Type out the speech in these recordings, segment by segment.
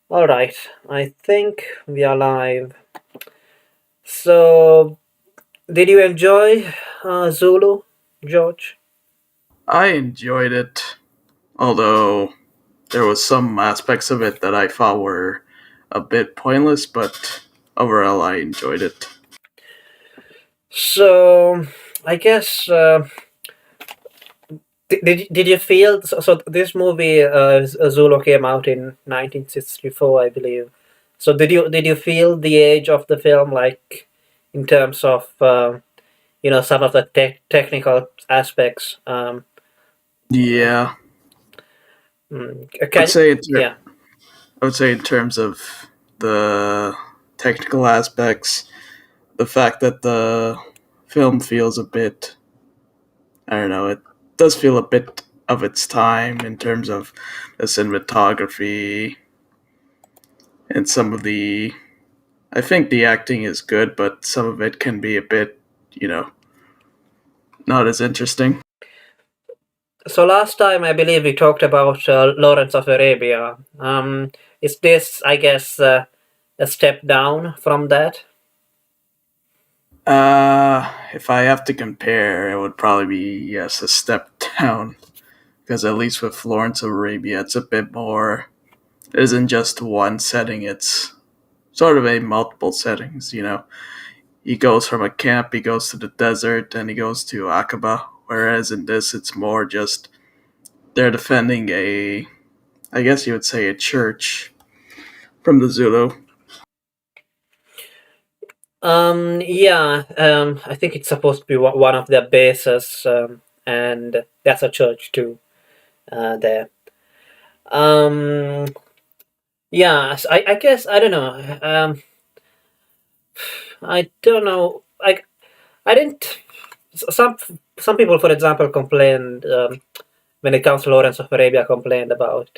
All right, I think we are live. So, did you enjoy Zulu, George? I enjoyed it, although there was some aspects of it that I thought were a bit pointless, but overall I enjoyed it. So, I guess did you feel so? This movie Zulu came out in 1964, I believe. So, did you feel the age of the film, like in terms of some of the technical aspects? Yeah, I would Can say yeah. I would say in terms of the technical aspects, the fact that the film feels a bit, I don't know, it does feel a bit of its time in terms of the cinematography and some of the I think the acting is good, but some of it can be a bit, you know, not as interesting. So last time I believe we talked about Lawrence of Arabia. Is this, I guess, a step down from that? If I have to compare, it would probably be yes a step down because at least with Florence of Arabia, it's a bit more. It isn't just one setting; it's sort of a multiple settings. You know, he goes from a camp, he goes to the desert, and he goes to Aqaba. Whereas in this, it's more just they're defending a, I guess you would say, a church from the Zulu. Yeah, I think it's supposed to be one of their bases, and that's a church too. There. Um, yeah, I guess I don't know. I don't know. I didn't. Some people, for example, complained when it comes to Lawrence of Arabia, complained about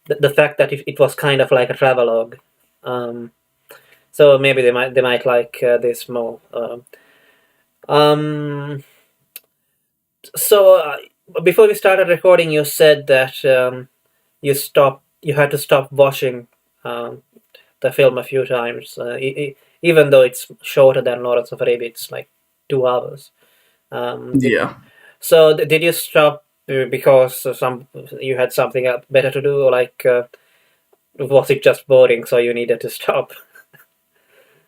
the fact that it was kind of like a travelogue. Um, so maybe they might like this more. Um, so before we started recording, you said that you had to stop watching the film a few times, even though it's shorter than Lawrence of Arabia. It's like 2 hours. Did Yeah. so? Did you stop because you had something better to do, or like was it just boring, so you needed to stop?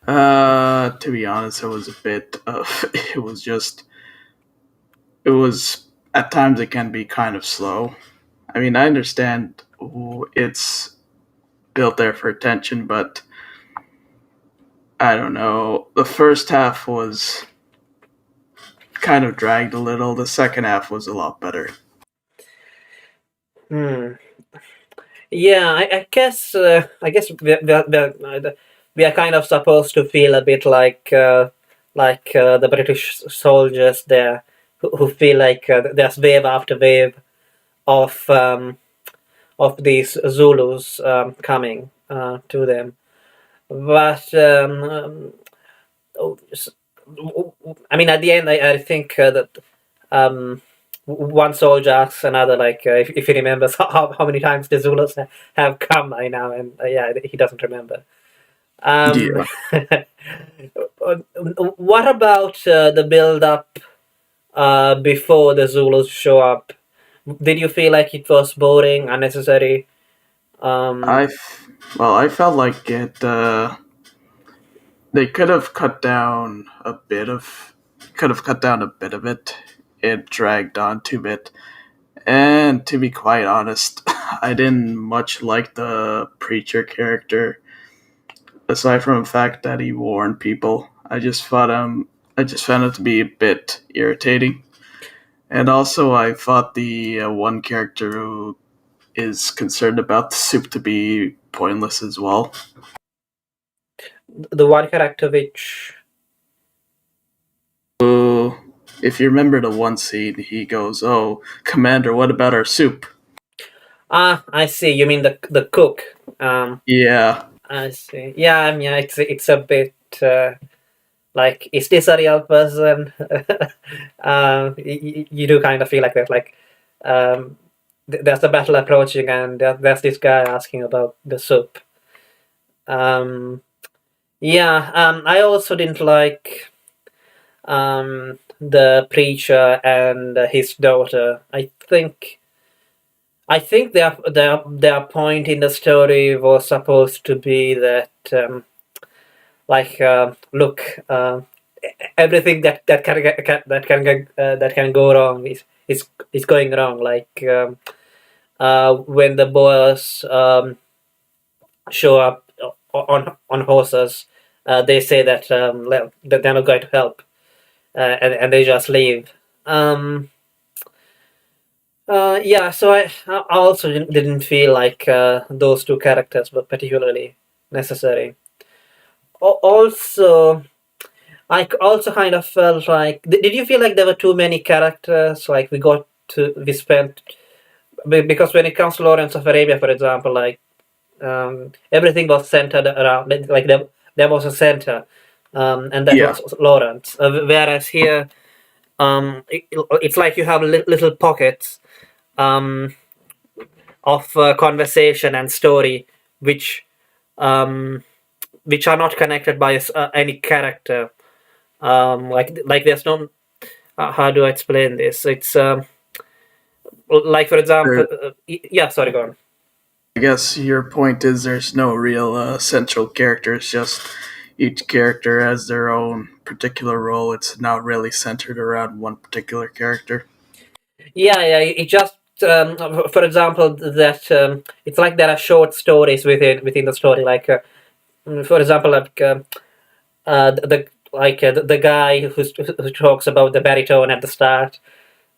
To be honest, it was a bit of. It was just. It was at times it can be kind of slow. I mean, I understand it's built there for attention, but I don't know. The first half was kind of dragged a little. The second half was a lot better. Hmm. Yeah, I guess we are kind of supposed to feel a bit like the British soldiers there who feel like there's wave after wave of these Zulus coming to them. But oh, I mean, at the end, I think that um, one soldier asks another, like, if he remembers how many times the Zulus have come by now, and yeah, he doesn't remember. Um, Yeah. what about the build up before the Zulus show up? Did you feel like it was boring, unnecessary? Um, I felt like it. They could have cut down a bit of it. It dragged on too bit. And to be quite honest, I didn't much like the preacher character, aside from the fact that he warned people. I just found it to be a bit irritating. And also, I thought the one character who is concerned about the soup to be pointless as well. the one character which So, if you remember the one scene, he goes, "Oh, Commander, what about our soup?" I see. You mean the cook? Yeah, I see. Yeah, I mean, it's a bit like, is this a real person? You do kind of feel like that, like, um, there's a battle approaching, and there's this guy asking about the soup. Um, yeah, I also didn't like the preacher and his daughter. I think their point in the story was supposed to be that look, everything that can go wrong is going wrong. When the boys show up on horses, they say that that they're not going to help, and they just leave. Um, yeah, so I also didn't feel like those two characters were particularly necessary. Also, also kind of felt like. Did you feel like there were too many characters? Like we spent because when it comes to Lawrence of Arabia, for example, like everything was centered around like there was a center, and that Yeah. was Lawrence. Whereas here, it's like you have little pockets um, of conversation and story, which um, which are not connected by any character. Like there's no how do I explain this? It's like for example, There, yeah. Sorry, go on. I guess your point is there's no real central character. It's just each character has their own particular role. It's not really centered around one particular character. Yeah, yeah. It just for example that it's like there are short stories within the story. Like for example, like the the guy who talks about the baritone at the start,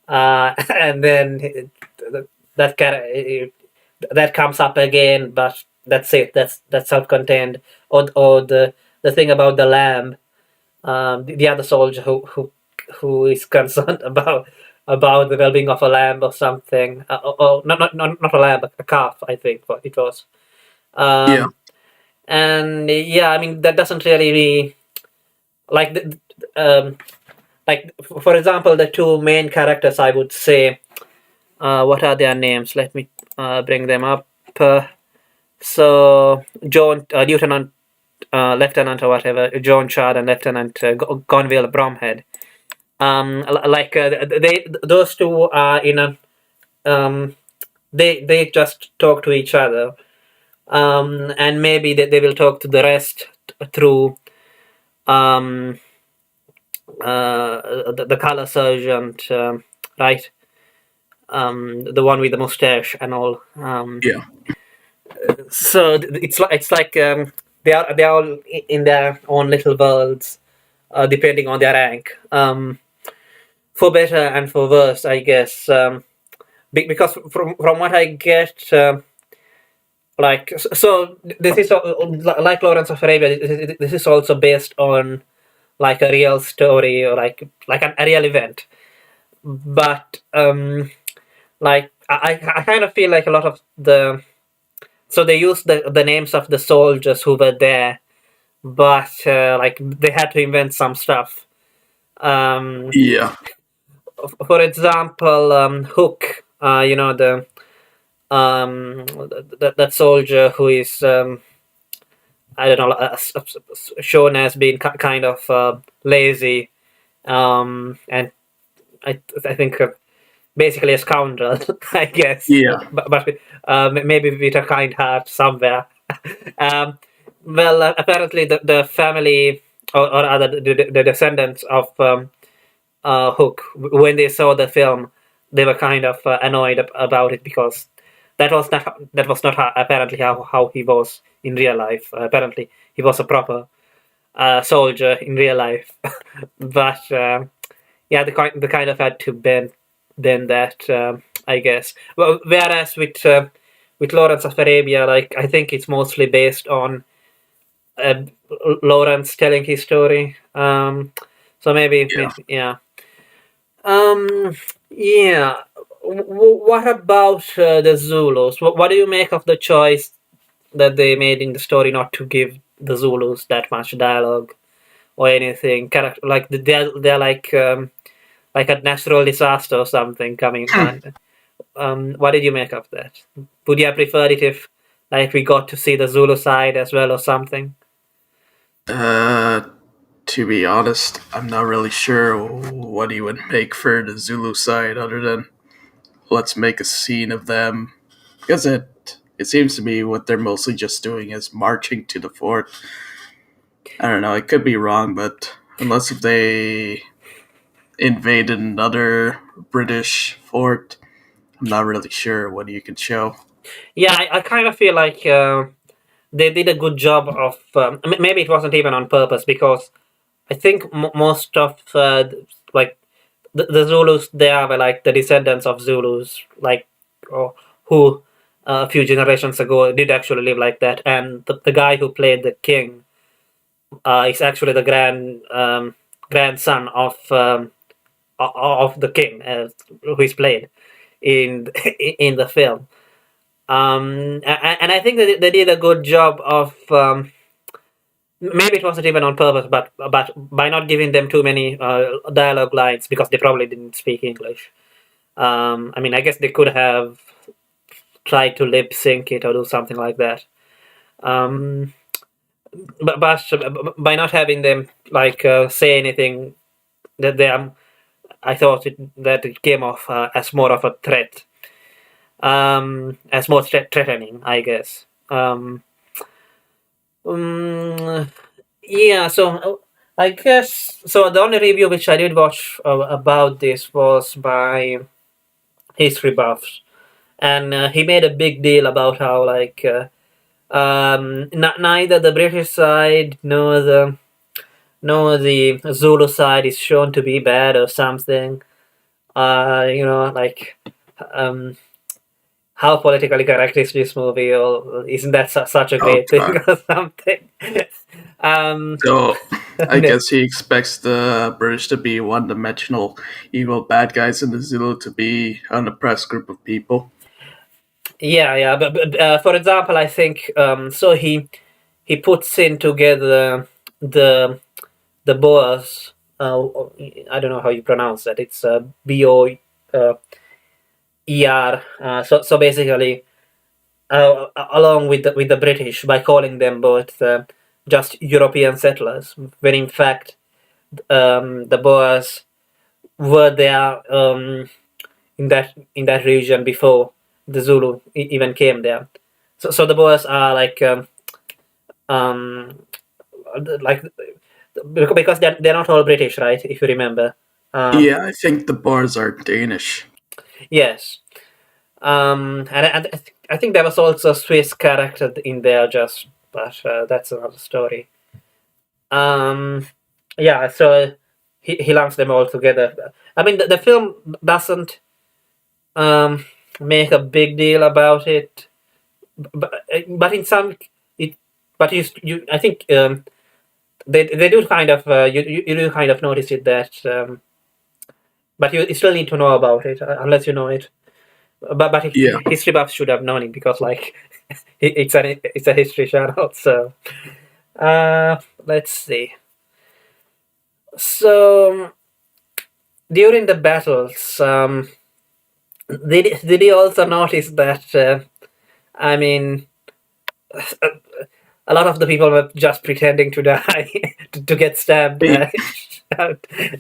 and then that that comes up again, but that's it. That's self-contained. Or the thing about the lamb, the other soldier who is concerned about the well-being of a lamb or something. Not a lamb, a calf. I think it was. Yeah. Um, and yeah, I mean that doesn't really like like for example the two main characters. I would say what are their names? Let me bring them up. So John Lieutenant or whatever, John Chard and Lieutenant Gonville Bromhead. They those two are in a they just talk to each other, and maybe they will talk to the rest through um, the color sergeant, right? The one with the mustache and all. Yeah. So it's like they are all in their own little worlds, depending on their rank. For better and for worse, I guess. Because from what I get, so this is like Lawrence of Arabia. This is also based on like a real story or like a real event. But like I kind of feel like a lot of the so they used the names of the soldiers who were there, but like they had to invent some stuff. Um, Yeah. for example, Hook, the that soldier who is I don't know shown as being kind of lazy, and I think basically a scoundrel, I guess, Yeah. but maybe with a kind heart somewhere. um, well, apparently the family or other the descendants of Hook, when they saw the film, they were kind of annoyed about it because that was not apparently how he was in real life. Apparently, he was a proper soldier in real life, but yeah, the kind of had to bend that, I guess. Well, whereas with Lawrence of Arabia, like I think it's mostly based on uh, Lawrence telling his story. So Yeah. yeah. Um, yeah. What about the Zulus? What do you make of the choice that they made in the story not to give the Zulus that much dialogue or anything? Character like they're like a natural disaster or something coming on. what did you make of that? Would you have preferred it if, like, we got to see the Zulu side as well or something? Uh, to be honest, I'm not really sure what he would make for the Zulu side other than let's make a scene of them because it seems to me what they're mostly just doing is marching to the fort. I don't know, it could be wrong, but unless if they invaded another British fort, I'm not really sure what you could show. Yeah, I kind of feel like they did a good job of. Maybe it wasn't even on purpose because I think most of like the Zulus there were like the descendants of Zulus, like or who a few generations ago did actually live like that, and the guy who played the king is actually the grandson of the king who is played in in the film. And I think that they did a good job of. Maybe it wasn't even on purpose, but by not giving them too many dialogue lines because they probably didn't speak English. I mean, I guess they could have tried to lip sync it or do something like that. Um, but by not having them like say anything, that they I thought that it came off as more of a threat, as more threatening, I guess. Um, yeah, so I guess so. The only review which I did watch about this was by History Buffs, and he made a big deal about how like neither the British side nor the Zulu side is shown to be bad or something. Like um, how politically correct is this movie? Or isn't that such a Oh, great thing God. or something? um, So I guess he expects the British to be one-dimensional, evil bad guys, and the Zulu to be an oppressed group of people. yeah, but for example, I think so. He puts in together the the Boers. I don't know how you pronounce that. It's BOER. So basically, along with the British by calling them both just European settlers, when in fact the Boers were there in that region before the Zulu even came there. So the Boers are um, like because they're not all British, right? If you remember. Um, Yeah, I think the bars are Danish. yes. And I think there was also a Swiss character in there, just but that's another story. Um, yeah, so he lumps them all together. I mean, the film doesn't um, make a big deal about it, but in some it, but you I think they do kind of you do kind of notice it that but you still need to know about it unless you know it. But Yeah. history buffs should have known it because like it's a history channel. So let's see. So during the battles, did you also notice that? I mean, a lot of the people were just pretending to die to get stabbed. They,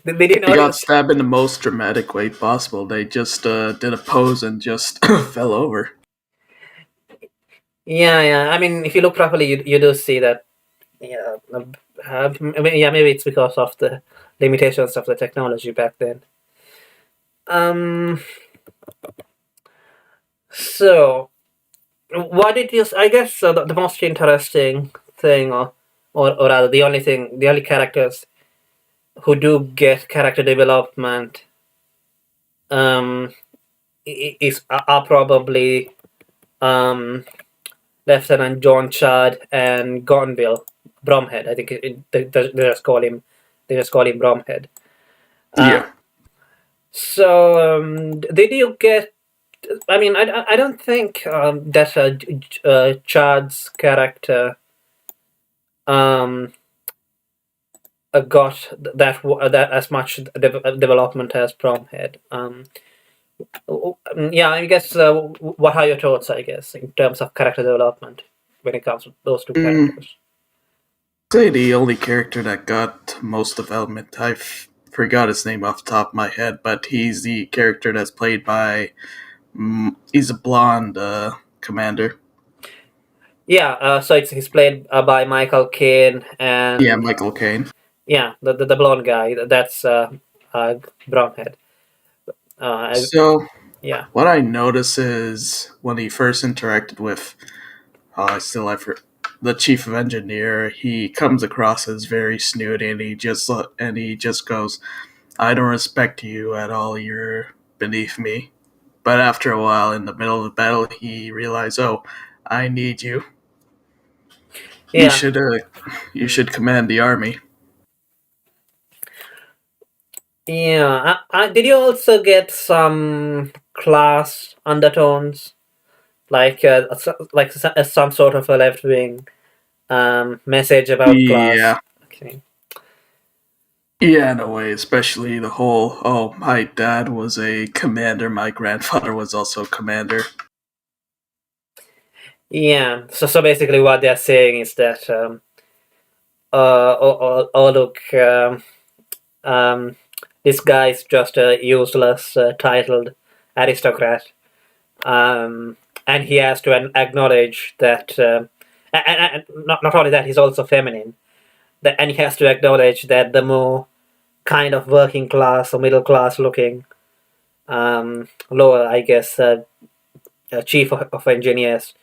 Did you they got notice? stabbed in the most dramatic way possible. They just did a pose and just fell over. Yeah, yeah. I mean, if you look properly, you do see that. Yeah, yeah. Maybe it's because of the limitations of the technology back then. Um. So, what did you? I guess the most interesting thing, or rather, the only characters who do get character development, um, are probably Lieutenant John Chad and Gonville Bromhead. I think they just call him Bromhead. Uh, Yeah. so did you get? I mean, I don't think that Chad's character um, got that as much development as Bromhead. Yeah, I guess. What are your thoughts? I guess in terms of character development when it comes to those two Mm, characters. say the only character that got most development, forgot his name off the top of my head, but he's the character that's played by. He's a blonde commander. Yeah, so he's played by Michael Caine Yeah, and Michael Caine. yeah, the blonde guy. That's Brownhead. Uh, So yeah, what I notice is when he first interacted with, I still have the chief of engineer. He comes across as very snooty, and he just goes, "I don't respect you at all. You're beneath me." But after a while, in the middle of the battle, he realized, "Oh, I need you. You yeah, should, uh, you should command the army." yeah. Did you also get some class undertones, like some sort of a left wing message about class? Yeah, Okay. yeah, in a way, especially the whole, "Oh, my dad was a commander. My grandfather was also a commander." Yeah. So basically, what they're saying is that look, um, this guy is just a useless titled aristocrat, um, and he has to acknowledge that. And not only that, he's also feminine. And he has to acknowledge that the more kind of working class or middle class looking, lower, I guess, chief of engineers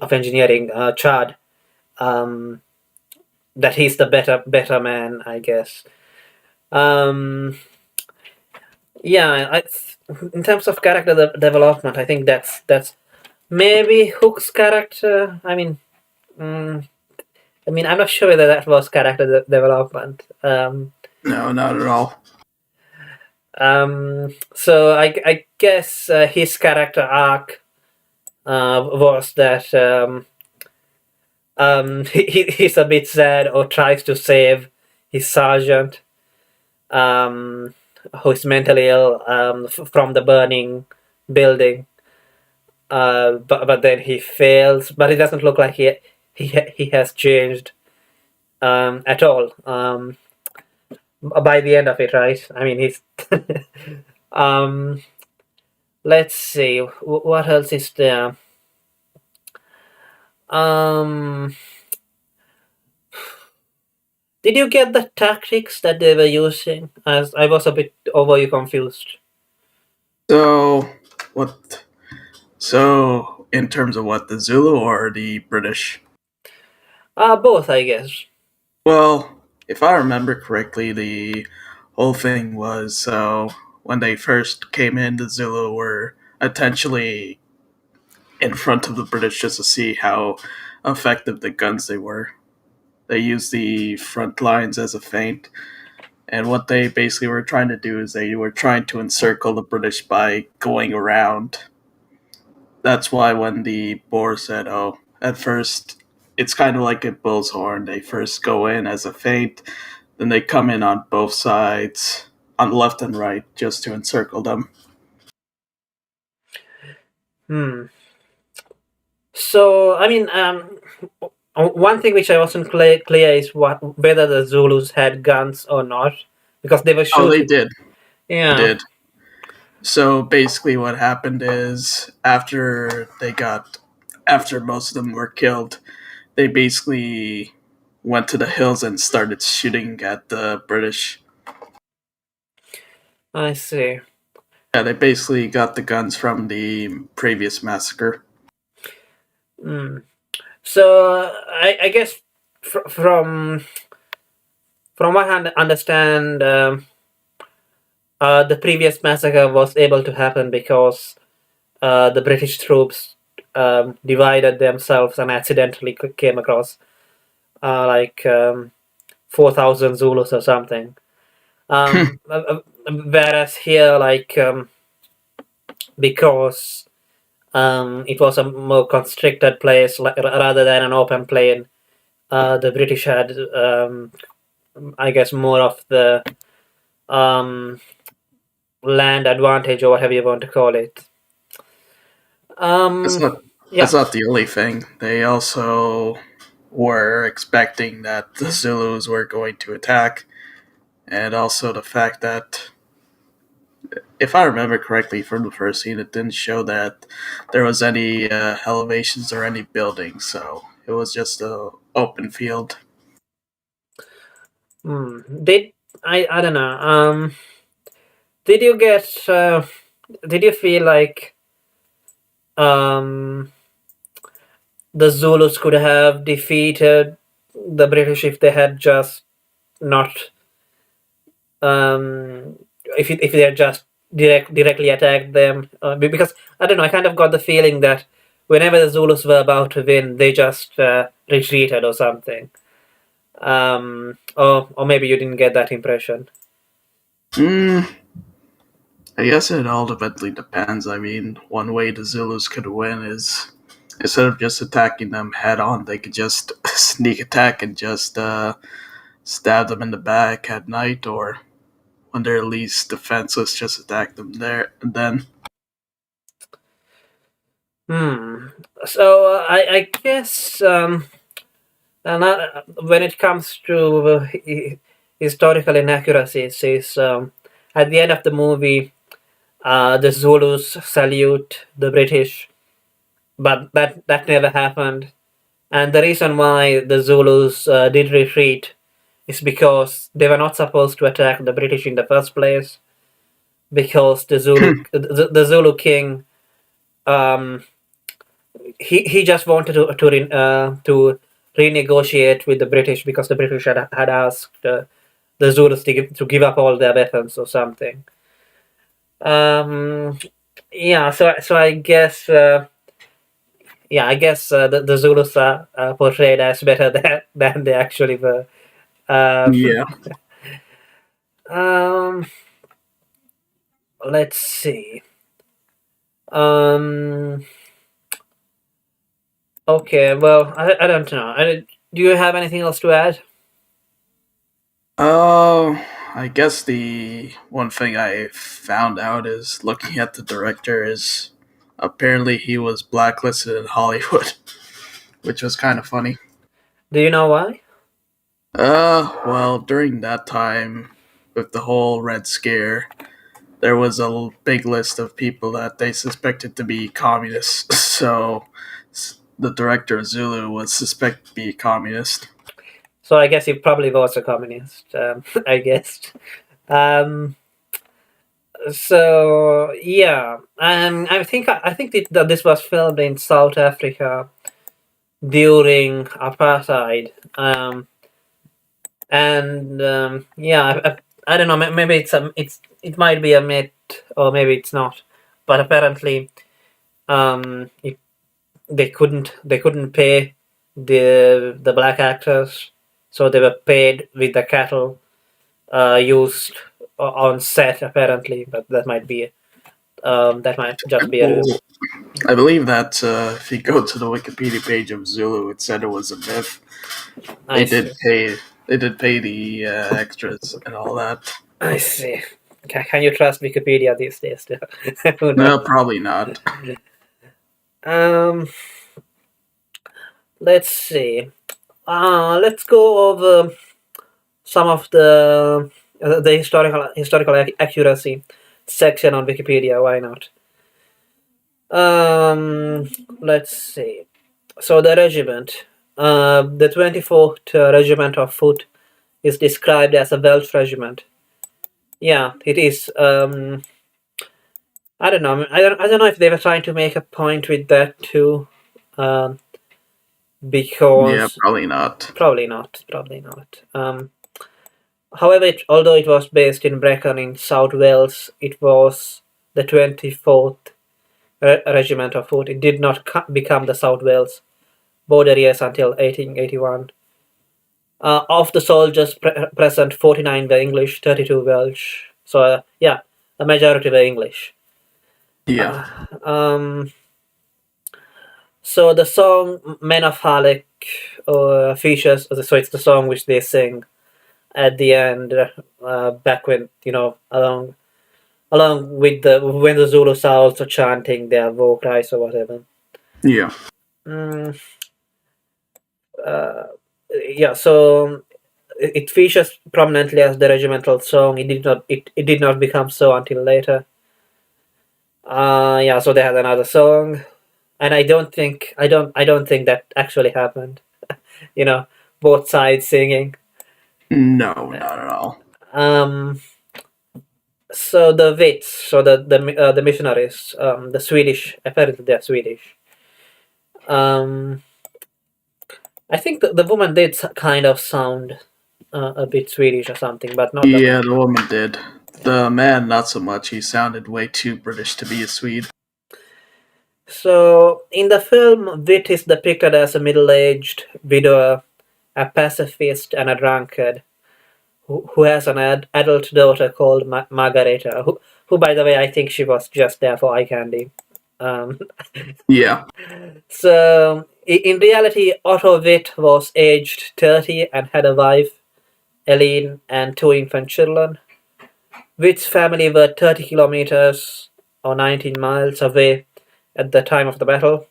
of engineering, Chad, um, that he's the better man, I guess. Um, yeah, in terms of character development, I think that's maybe Hook's character. Mm, I'm not sure whether that was character development. No, not at all. So I guess his character arc was that he's a bit sad or tries to save his sergeant, um, who is mentally ill, from the burning building. But then he fails. But it doesn't look like he has changed at all. By the end of it, right? He's. um, let's see. What else is there? Um, did you get the tactics that they were using? As I was a bit overly confused. So, what? So, in terms of what, the Zulu or the British? Both, I guess. Well, if I remember correctly, the whole thing was so when they first came in, the Zulu were intentionally in front of the British just to see how effective the guns they were. They used the front lines as a feint, and what they basically were trying to do is they were trying to encircle the British by going around. That's why when the Boer said, "Oh," at first it's kind of like a bull's horn. They first go in as a feint, then they come in on both sides, on left and right, just to encircle them. Hmm. So one thing which I wasn't clear is whether the Zulus had guns or not, because they were Oh, they shooting. did. They Yeah, did. So basically, what happened is after most of them were killed, they basically went to the hills and started shooting at the British. I see. Yeah, they basically got the guns from the previous massacre. Hmm. So I guess from what I understand, the previous massacre was able to happen because the British troops divided themselves and accidentally came across 4,000 Zulus or something. Whereas here, because it was a more constricted place rather than an open plain, the British had, I guess, more of the um, land advantage or whatever you want to call it. That's Um, not yeah. that's not the only thing. They also were expecting that the Zulus were going to attack, and also the fact that, if I remember correctly from the first scene, it didn't show that there was any elevations or any buildings, so it was just a open field. Did I don't know. Did you get? Did you feel like um the Zulus could have defeated the British if they had just not if they had just directly attacked them? Because I don't know. I kind of got the feeling that whenever the Zulus were about to win, they just retreated or something. Or maybe you didn't get that impression. Mm, I guess it ultimately depends. I mean, one way the Zulus could win is, instead of just attacking them head on, they could just sneak attack and just stab them in the back at night, or when they're least defenseless, just attack them there and then. Hmm. So I guess when it comes to historical inaccuracies, is at the end of the movie, the Zulus salute the British, but that never happened. And the reason why the Zulus did retreat is because they were not supposed to attack the British in the first place. Because the Zulu king, um, he just wanted to renegotiate with the British because the British had asked the Zulus to give up all their weapons or something. Um, yeah, so I guess the Zulus are portrayed as better than they actually were. Uh, Yeah. um, let's see. Um, okay, well, I don't know. Do you have anything else to add? I guess the one thing I found out is, looking at the director, is apparently he was blacklisted in Hollywood, which was kind of funny. Do you know why? Well, during that time, with the whole Red Scare, there was a big list of people that they suspected to be communists. So the director of Zulu was suspected to be a communist. So I guess he probably was a communist. I guess. Um, so yeah, that this was filmed in South Africa during apartheid. And yeah, I don't know. Maybe it might be a myth or maybe it's not. But apparently, it, they couldn't pay the black actors, so they were paid with the cattle used on set apparently. But that might just be a rumor. I believe that if you go to the Wikipedia page of Zulu, it said it was a myth. I They did see. pay. They did pay the extras and all that. I see. Can you trust Wikipedia these days? Who knows? No, probably not. Um, let's see. Let's go over some of the historical accuracy section on Wikipedia. Why not? Let's see. So the regiment, the 24th Regiment of Foot, is described as a Welsh regiment. Yeah, it is. I don't know. I don't know if they were trying to make a point with that too, um, Yeah, because probably not. probably not. Probably not. However, although it was based in Brecon in South Wales, it was the 24th Regiment of Foot. It did not become the South Wales Border until 1881. Of the soldiers present, 49 were English, 32 Welsh. So, yeah, the majority were English. Yeah. Uh, um, so the song Men of Harlech features, so it's the song which they sing at the end, back when, around along with the when the Zulus are also chanting their war cries or whatever. Yeah. Mm, uh, yeah, so it features prominently as the regimental song. It did not become so until later. Yeah, so they had another song, and I don't think that actually happened. You know, both sides singing. No, not at all. Um, so the Wits, so the missionaries, the Swedish, apparently they're Swedish. Um, I think the woman did kind of sound a bit Swedish or something, but not the Yeah, man. the woman did. The man, not so much. He sounded way too British to be a Swede. So in the film, Wit is depicted as a middle-aged widower, a pacifist, and a drunkard who has an adult daughter called Margareta, who, by the way, I think she was just there for eye candy. Um, Yeah. so, in reality, Otto Witt was aged 30 and had a wife, Eileen, and two infant children. Witt's family were 30 kilometers or 19 miles away at the time of the battle.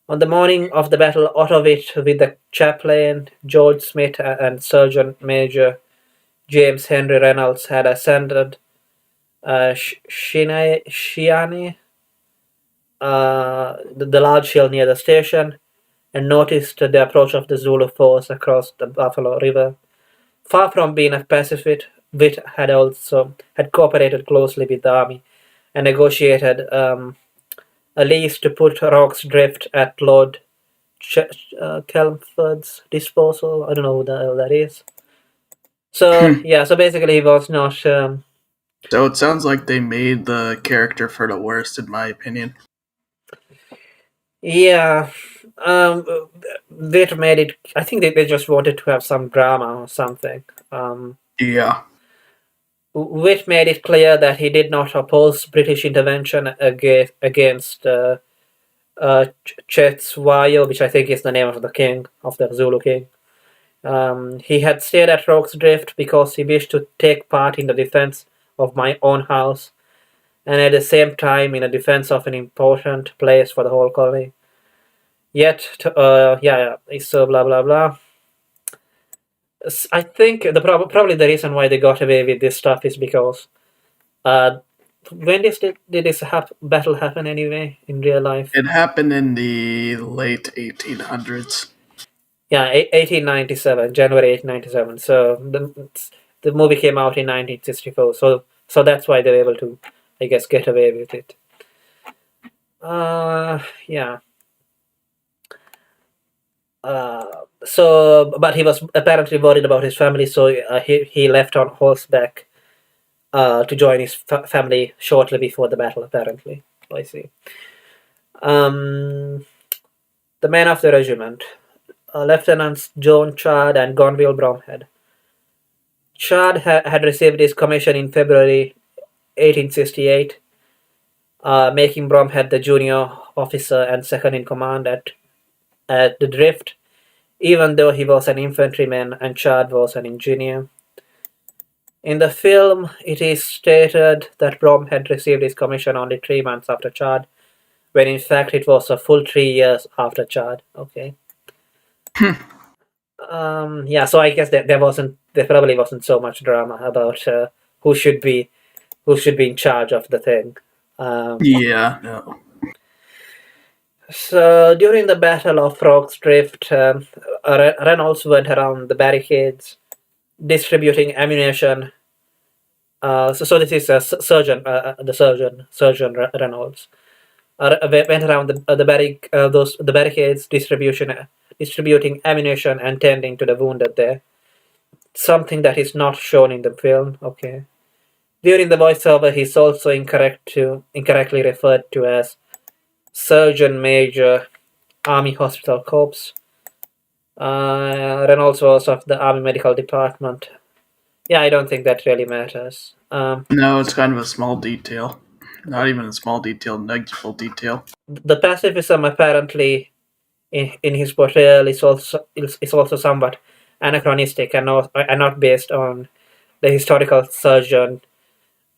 On the morning of the battle, Otto Witt, with the chaplain George Smith and Sergeant Major James Henry Reynolds, had ascended Shiani, the large hill near the station, and noticed the approach of the Zulu force across the Buffalo River. Far from being a pacifist, Witt had cooperated closely with the army and negotiated a lease to put Rocks Drift at Lord Kelmford's disposal. I don't know who the hell that is. So yeah, so basically he was not. So it sounds like they made the character for the worst, in my opinion. Yeah, they made it. I think they just wanted to have some drama or something. Yeah. Witt made it clear that he did not oppose British intervention against Chetwayo, which I think is the name of the king, of the Zulu king. He had stayed at Rock's Drift because he wished to take part in the defense of my own house, and at the same time in the defense of an important place for the whole colony. Yet, so blah blah blah. I think probably the reason why they got away with this stuff is because uh, when did this battle happen anyway in real life? It happened in the late 1800s. Yeah, 1897, January 1897. So the movie came out in 1964. So that's why they were able to, I guess, get away with it. Yeah. But he was apparently worried about his family, so he left on horseback to join his family shortly before the battle. Apparently, I see. Um, the men of the regiment, Lieutenants John Chard and Gonville Bromhead. Chard had received his commission in February 1868, making Bromhead the junior officer and second in command at the Drift, even though he was an infantryman and Chard was an engineer. In the film, it is stated that Bromhead received his commission only 3 months after Chard, when in fact it was a full 3 years after Chard. Okay. Yeah, so I guess there probably wasn't so much drama about who should be in charge of the thing. Yeah, no. So during the Battle of Rocks Drift, Reynolds went around the barricades distributing ammunition. So this is a Surgeon Reynolds. Went around the barricades, distributing ammunition and tending to the wounded there. Something that is not shown in the film. Okay. During the voiceover, he's also incorrectly referred to as Surgeon Major, Army Hospital Corps. Reynolds was of the Army Medical Department. Yeah, I don't think that really matters. No, it's kind of a small detail. Not even a small detail, negligible detail. The pacifism apparently in his portrayal is also somewhat anachronistic and not based on the historical surgeon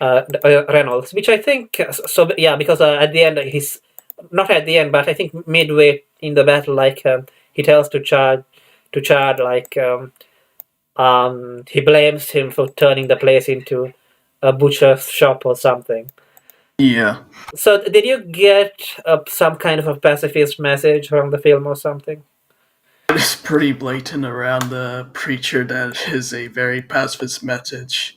Reynolds, which I think so. Yeah, because at the end he's not at the end, but I think midway in the battle, like he tells to Chad like he blames him for turning the place into a butcher's shop or something. Yeah. So did you get some kind of a pacifist message from the film or something? It's pretty blatant around the preacher that is a very pacifist message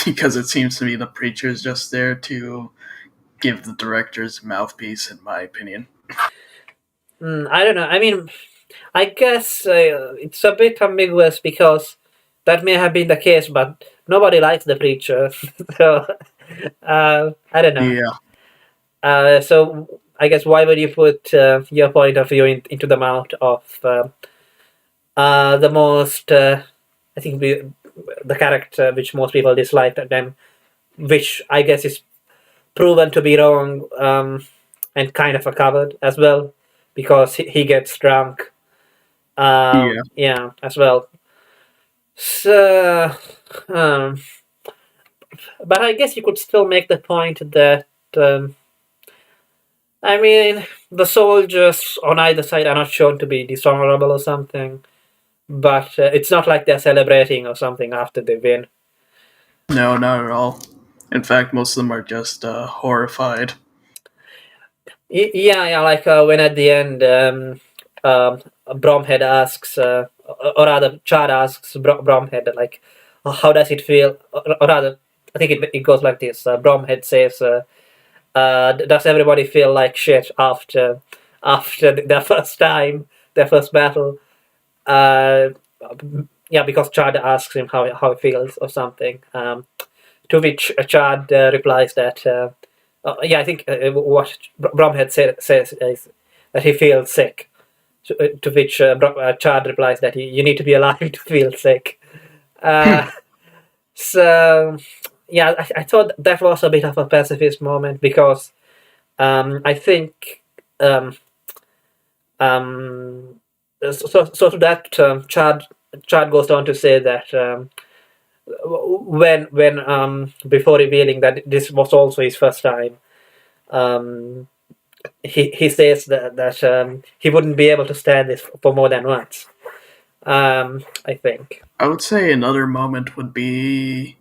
because it seems to me the preacher is just there to give the director's mouthpiece, in my opinion. I don't know. I mean, I guess it's a bit ambiguous because that may have been the case, but nobody likes the preacher. So I don't know. Yeah. So I guess why would you put your point of view into the mouth of the most, I think, the character which most people dislike, and then which I guess is proven to be wrong and kind of a covered as well because he gets drunk. Yeah. Yeah, as well. So, um, but I guess you could still make the point that I mean the soldiers on either side are not shown to be dishonorable or something, but it's not like they're celebrating or something after they win. No, not at all. In fact, most of them are just horrified. Yeah, yeah, like when at the end, Bromhead asks, or rather, Chad asks Bromhead, like, how does it feel? Or rather, I think it goes like this. Bromhead says, "Does everybody feel like shit after their first time, their first battle?" Uh, yeah, because Chad asks him how he feels or something. To which Chad replies that, yeah, I think what Bromhead says is that he feels sick. To which Chad replies that you need to be alive to feel sick. Uh, so, yeah, I thought that was a bit of a pacifist moment because I think um, so to that Chad goes on to say that when before revealing that this was also his first time, um, he says that he wouldn't be able to stand this for more than once. I think. I would say another moment would be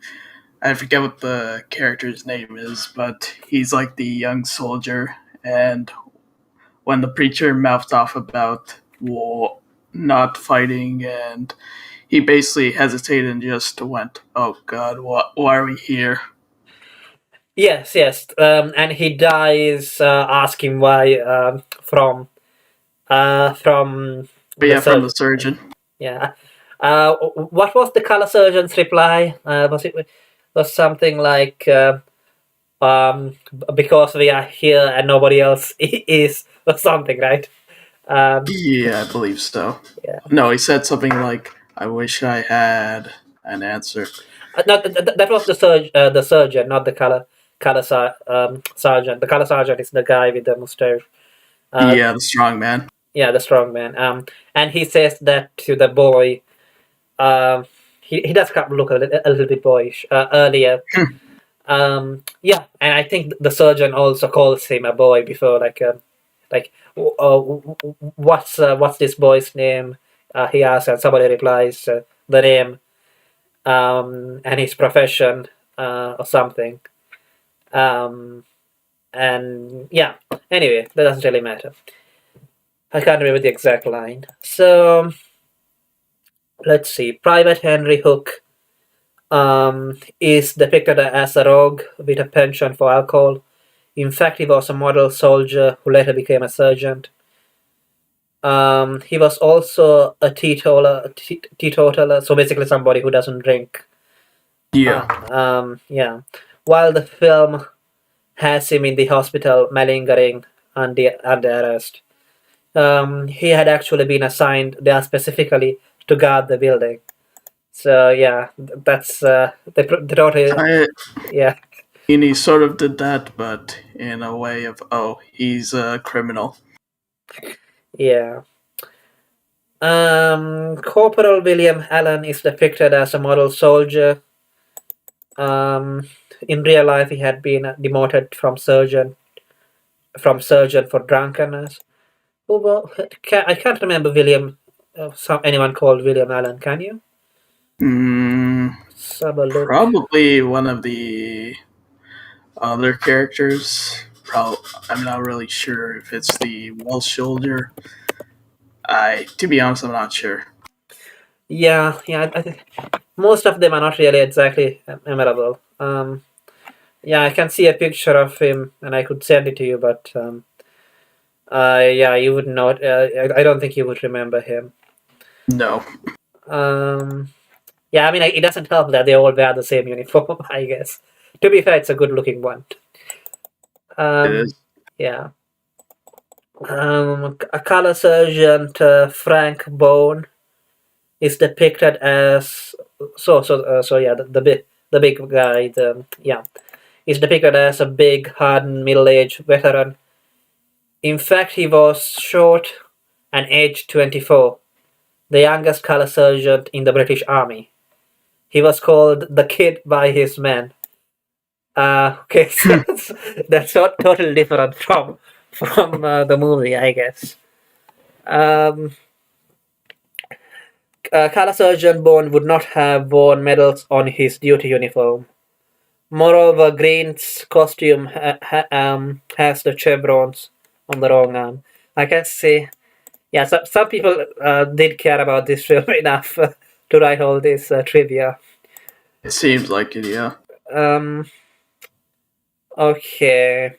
I forget what the character's name is, but he's like the young soldier, and when the preacher mouthed off about war, not fighting, and he basically hesitated and just went, "Oh God, why are we here?" Yes, yes, and he dies asking why from But the yeah, from the surgeon. surgeon. Yeah. What was the color surgeon's reply? Was something like because we are here and nobody else is or something, right? Um, Yeah, I believe so. yeah. No, he said something like, "I wish I had an answer." No, that was the surgeon, not the sergeant. The color sergeant is the guy with the mustache. Uh, Yeah, the strong man. yeah, the strong man. And he says that to the boy. Um, he does kind of look a little bit boyish earlier. Yeah, and I think the surgeon also calls him a boy before, like what's this boy's name? He asks, and somebody replies the name and his profession or something. Um, and yeah, anyway, that doesn't really matter. I can't remember the exact line. So let's see. Private Henry Hook is depicted as a rogue with a penchant for alcohol. In fact, he was a model soldier who later became a sergeant. He was also a teetotaler, so basically somebody who doesn't drink. Yeah. Yeah. While the film has him in the hospital malingering under arrest, he had actually been assigned there specifically to guard the building. So yeah, that's they totally I, yeah. and he sort of did that, but in a way of, oh, he's a criminal. Yeah. Corporal William Allen is depicted as a model soldier. Um, in real life, he had been demoted from surgeon for drunkenness. I can't remember William. Anyone called William Allen? Can you? Mm, Let's have a look. probably one of the other characters. I'm not really sure if it's the Welsh soldier. To be honest, I'm not sure. Yeah, yeah. I think most of them are not really exactly memorable. Yeah, I can see a picture of him, and I could send it to you, but yeah, you would not. I don't think you would remember him. No, Um, yeah, I mean, it doesn't help that they all wear the same uniform. I guess. To be fair, it's a good-looking one. it Um, is. yeah. A color sergeant Frank Bone is depicted as so yeah the big guy yeah is depicted as a big hardened middle-aged veteran. In fact, he was short and aged 24, the youngest color sergeant in the British Army. He was called the Kid by his men. Okay, so that's totally different from the movie, I guess. Um, Color Sergeant Bone would not have worn medals on his duty uniform. Moreover, Green's costume has the chevrons on the wrong arm. I can say, yeah, some people did care about this film enough to write all this trivia. It seems like it, yeah. Um, okay.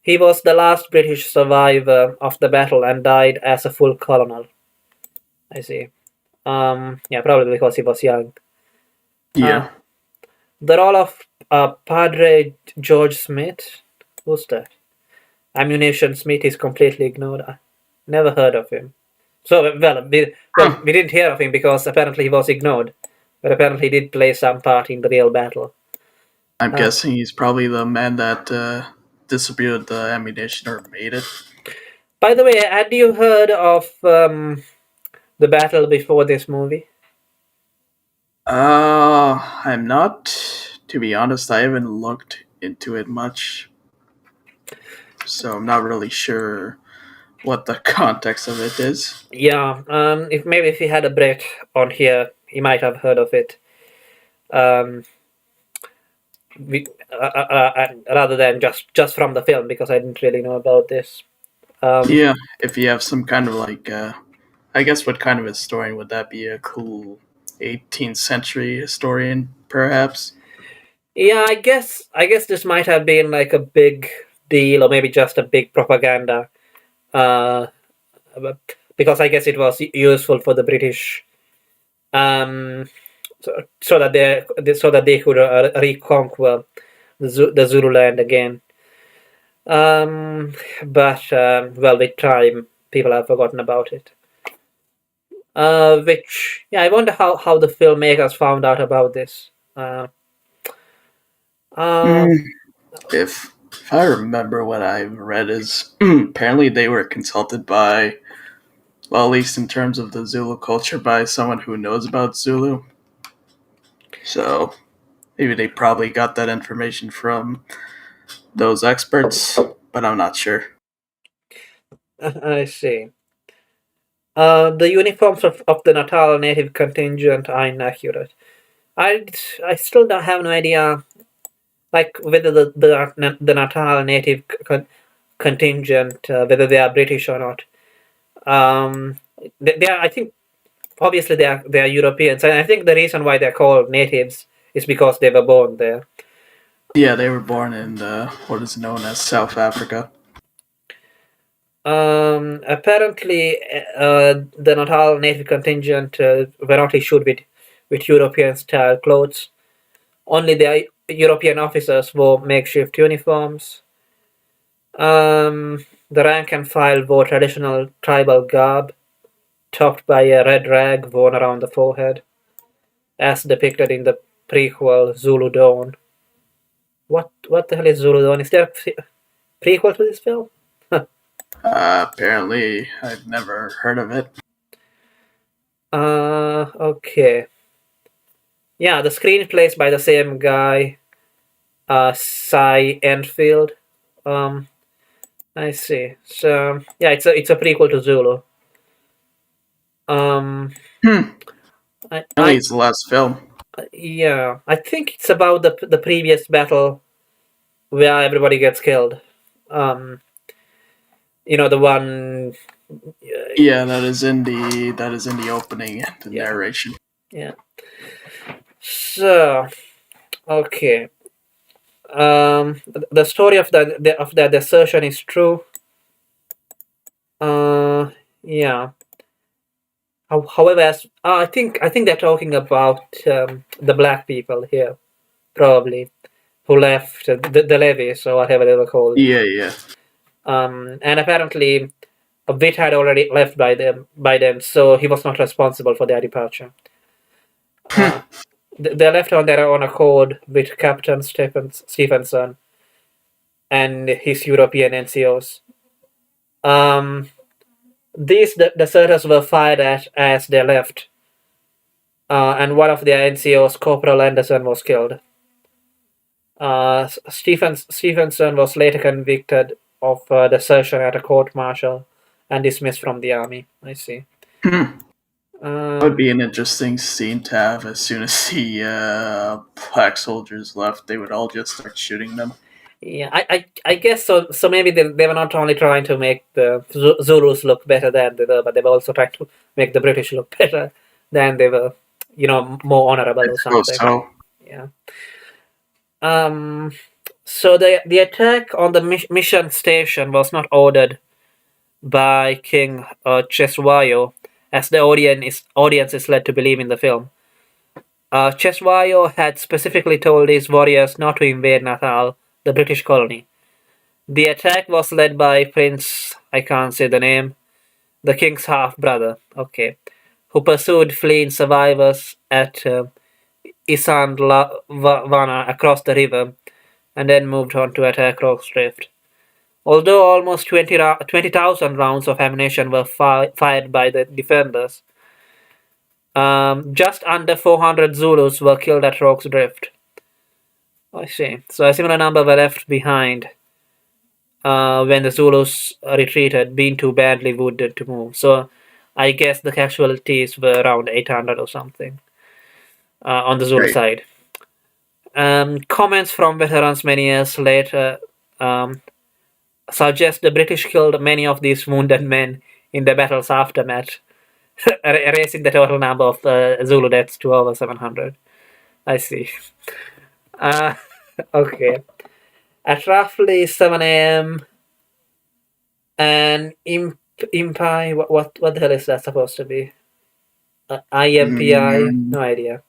He was the last British survivor of the battle and died as a full colonel. I see. Yeah, probably because he was young. Uh, Yeah. the role of Padre George Smith, who's that? Ammunition Smith is completely ignored. I never heard of him. So, we didn't hear of him because apparently he was ignored, but apparently he did play some part in the real battle. I'm Uh, guessing he's probably the man that distributed the ammunition or made it. by the way, had you heard of the battle before this movie? I'm not. To be honest, I haven't looked into it much, so I'm not really sure what the context of it is. Yeah, if he had a Brit on here, he might have heard of it. Um, rather than just from the film because I didn't really know about this. Um, Yeah, if you have some kind of I guess what kind of historian would that be? A cool 18th century historian, perhaps? yeah, I guess this might have been like a big deal or maybe just a big propaganda. Uh, because I guess it was useful for the British, um, so that they could reconquer the Zululand again. Um, but well, with time, people have forgotten about it. Which yeah, I wonder how the filmmakers found out about this. Uh, Mm, if I remember what I've read is apparently they were consulted by, well, at least in terms of the Zulu culture, by someone who knows about Zulu. So maybe they probably got that information from those experts, but I'm not sure. I see. The uniforms of the Natal native contingent are inaccurate. I, I still don't have no idea, like whether the Natal native contingent, whether they are British or not. Um, they are, I think, obviously they are Europeans, and I think the reason why they're called natives is because they were born there. Yeah, they were born in what is known as South Africa. Apparently, the Natal native contingent were not issued with European style clothes. Only the European officers wore makeshift uniforms. The rank and file wore traditional tribal garb, topped by a red rag worn around the forehead, as depicted in the prequel Zulu Dawn. What the hell is Zulu Dawn? Is there a prequel to this film? Apparently, I've never heard of it. Okay. Yeah, the screenplay is by the same guy, Cy Enfield. Um, I see. So yeah, it's a prequel to Zulu. Um, Hmm. I, Really, I it's the last film. yeah, I think it's about the previous battle where everybody gets killed. Um, the one. Yeah, that is in the opening, the Yeah, narration. yeah. So okay. The story of the desertion is true. Uh, yeah. However, I think they're talking about the black people here, probably, who left the levies or whatever they were called. Yeah, yeah. And apparently, Witt had already left by then, so he was not responsible for their departure. Uh, they left on their own accord with Captain Stephenson and his European NCOs. Um, these deserters were fired at as they left, and one of their NCOs, Corporal Anderson, was killed. Stephenson was later convicted of desertion at a court martial and dismissed from the army. I see. Hmm. Would Um, be an interesting scene to have. As soon as the black soldiers left, they would all just start shooting them. yeah, I guess so. So maybe they were not only trying to make the Zulus look better than they were, but they were also trying to make the British look better than they were, more I honorable or suppose something. so. Yeah. Um. So the attack on the mission station was not ordered by King Cheswayo, as the audience is led to believe in the film. Cheswayo had specifically told his warriors not to invade Natal, the British colony. The attack was led by Prince, I can't say the name, the king's half brother, okay, who pursued fleeing survivors at Isandlwana across the river and then moved on to attack Rocks Drift. Although almost 20,000 rounds of ammunition were fired by the defenders, just under 400 Zulus were killed at Rocks Drift. I see. So a similar number were left behind when the Zulus retreated, being too badly wounded to move. So I guess the casualties were around 800 or something on the Zulu Right. side. Comments from veterans many years later um, suggest the British killed many of these wounded men in the battle's aftermath, raising the total number of Zulu deaths to over 700. I see. Uh, okay. At roughly 7 a.m., an impi, what the hell is that supposed to be? IMPI? Mm, No idea.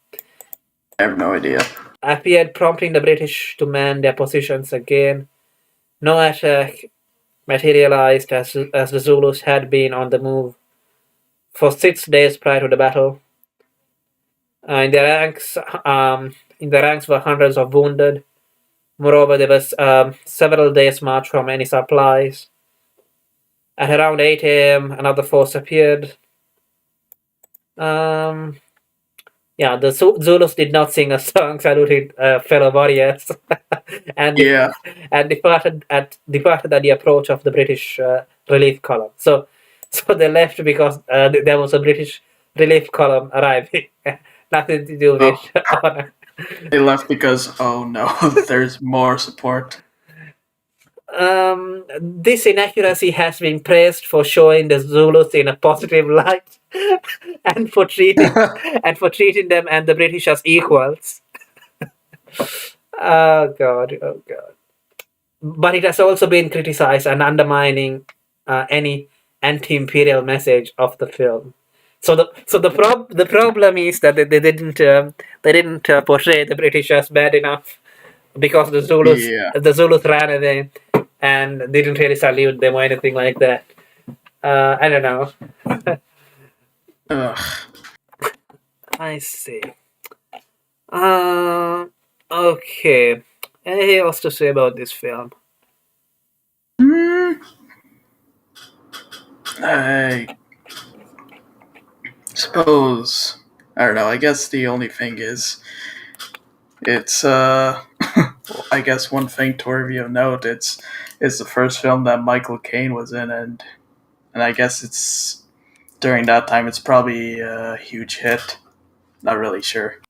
I have no idea. Appeared, prompting the British to man their positions again. No attack materialized as the Zulus had been on the move for 6 days prior to the battle. In their ranks were hundreds of wounded. Moreover, there was several days' march from any supplies. At around 8 a.m., another force appeared. Um, yeah, the Zulus did not sing a song saluting fellow warriors, and Yeah. departed at the approach of the British relief column. So they left because there was a British relief column arriving. Nothing to do with Oh, honor. they left because oh no, there's more support. This inaccuracy has been praised for showing the Zulus in a positive light, and for treating them and the British as equals. Oh god, oh god. But it has also been criticized and undermining any anti-imperial message of the film. So the problem is that they didn't portray the British as bad enough because Yeah. the Zulus ran away and didn't really salute them or anything like that. I don't know. Ugh. I see. Uh, okay. Anything else to say about this film? Hmm. I suppose I don't know. I guess the only thing is it's I guess one thing to review note it's the first film that Michael Caine was in, and I guess it's during that time it's probably a huge hit. Not really sure.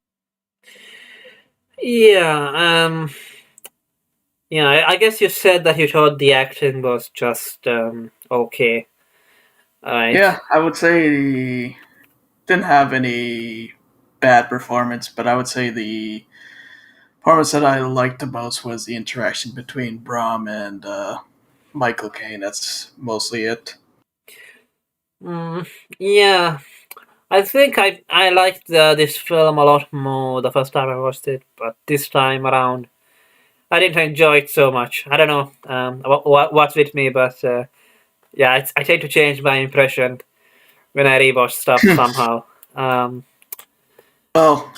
Yeah, yeah. I guess you said that you thought the acting was just okay, Yeah, right? I would say didn't have any bad performance, but I would say the performance that I liked the most was the interaction between Brom and Michael Caine. That's mostly it. Mm, yeah, I think I liked this film a lot more the first time I watched it, but this time around I didn't enjoy it so much. I don't know what's with me, but yeah, I tend to change my impression when I rewatch stuff somehow. Um, Well,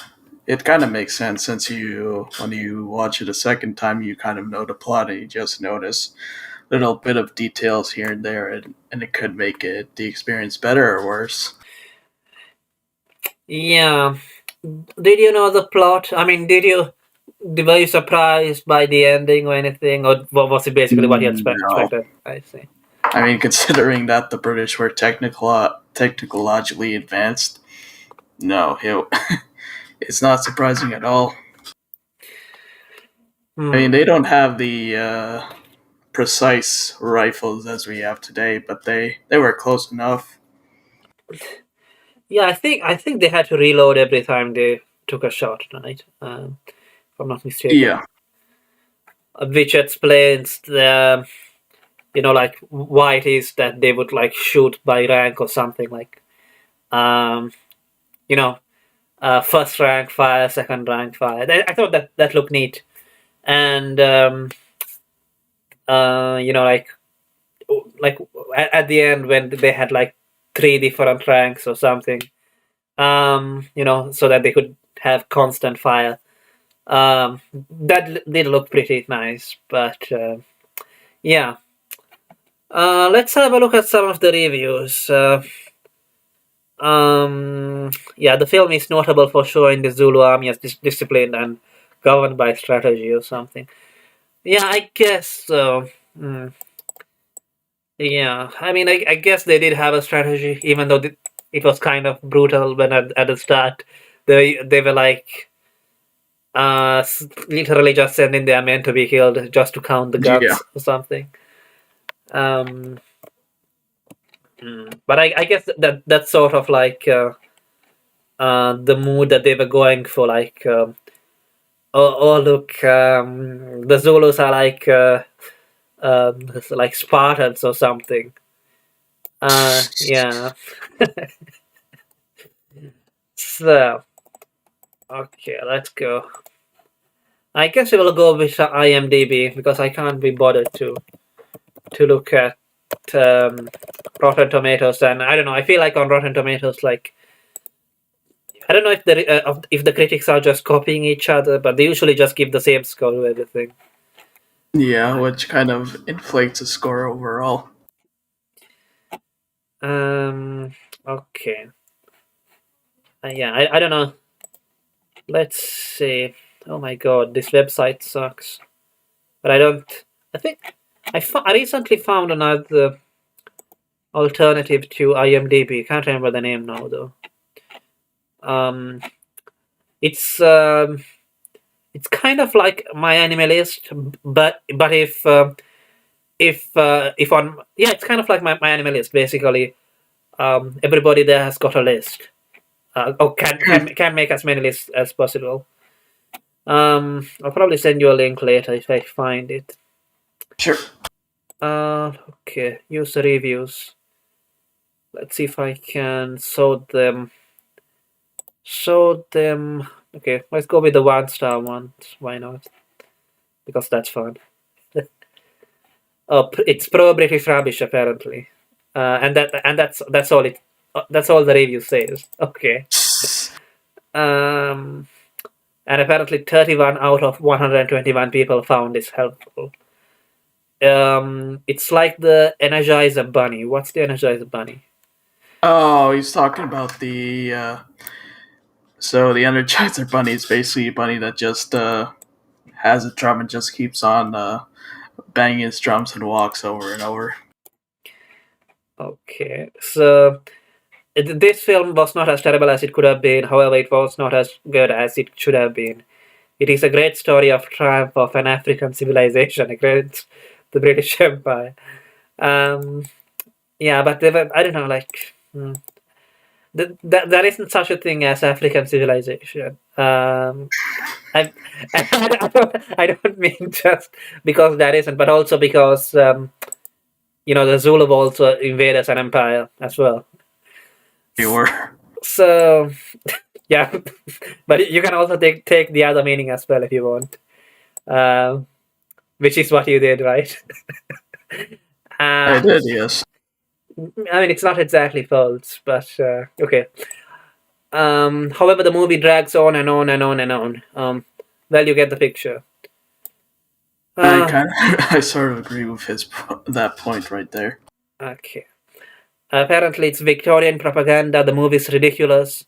it kind of makes sense since you, when you watch it a second time, you kind of know the plot and you just notice little bit of details here and there, and it could make it the experience better or worse. yeah, did you know the plot? I mean, were you surprised by the ending or anything, or was it basically what you No, expected? I see. I mean considering that the British were technologically advanced, no, it's not surprising at all. I mean, they Hmm. don't have the precise rifles as we have today, but they were close enough. Yeah, I think they had to reload every time they took a shot, right? If I'm not mistaken. Yeah, Which explains the like why it is that they would like shoot by rank or something like um you know first rank fire, second rank fire. I thought that looked neat, and like like at the end when they had like three different ranks or something, so that they could have constant fire. That did look pretty nice, but yeah. Let's have a look at some of the reviews. Yeah, the film is notable for showing the Zulu army as disciplined and governed by strategy or something. Yeah, I guess so. Mm, yeah, I mean, I guess they did have a strategy, even though it was kind of brutal when at the start they were like literally just sending their men to be killed just to count the yeah. guns or something. Um, but I guess that's sort of like the mood that they were going for, like oh look, the Zulus are like Spartans or something. Yeah. So okay, let's go. I guess we will go with IMDb because I can't be bothered to look at um, Rotten Tomatoes, and I don't know. I feel like on Rotten Tomatoes, like I don't know if the critics are just copying each other, but they usually just give the same score to everything. Yeah, which kind of inflates the score overall. Um. Okay. Yeah. I don't know. Let's see. Oh my god, this website sucks. But I don't. I think I recently found another alternative to IMDb. Can't remember the name now though. Um. It's um. It's kind of like my anime list, but if on yeah, it's kind of like my anime list basically. Everybody there has got a list. Or can make as many lists as possible. I'll probably send you a link later if I find it. Sure. Okay, user reviews. Let's see if I can sort them. Sort them. Okay, let's go with the 1-star ones. Why not? Because that's fun. Oh, it's pro British rubbish apparently, and that's all it. That's all the review says. Okay. Um, and apparently 31 out of 121 people found this helpful. It's like the Energizer Bunny. What's the Energizer Bunny? Oh, he's talking about So the Energizer Bunny is basically a bunny that just has a drum and just keeps on banging his drums and walks over and over. Okay, so this film was not as terrible as it could have been. However, it was not as good as it should have been. It is a great story of triumph of an African civilization against the British Empire. Um, yeah, but they were, I don't know, like there isn't such a thing as African civilization. I, I don't mean just because there isn't, but also because the Zulu were also invaders an empire as well. They were. So yeah, but you can also take the other meaning as well if you want, which is what you did, right? I did, yes. I mean, it's not exactly false, but okay. However, the movie drags on and on and on and on. Well, you get the picture. I sort of agree with that point right there. Okay. Apparently, it's Victorian propaganda. The movie is ridiculous.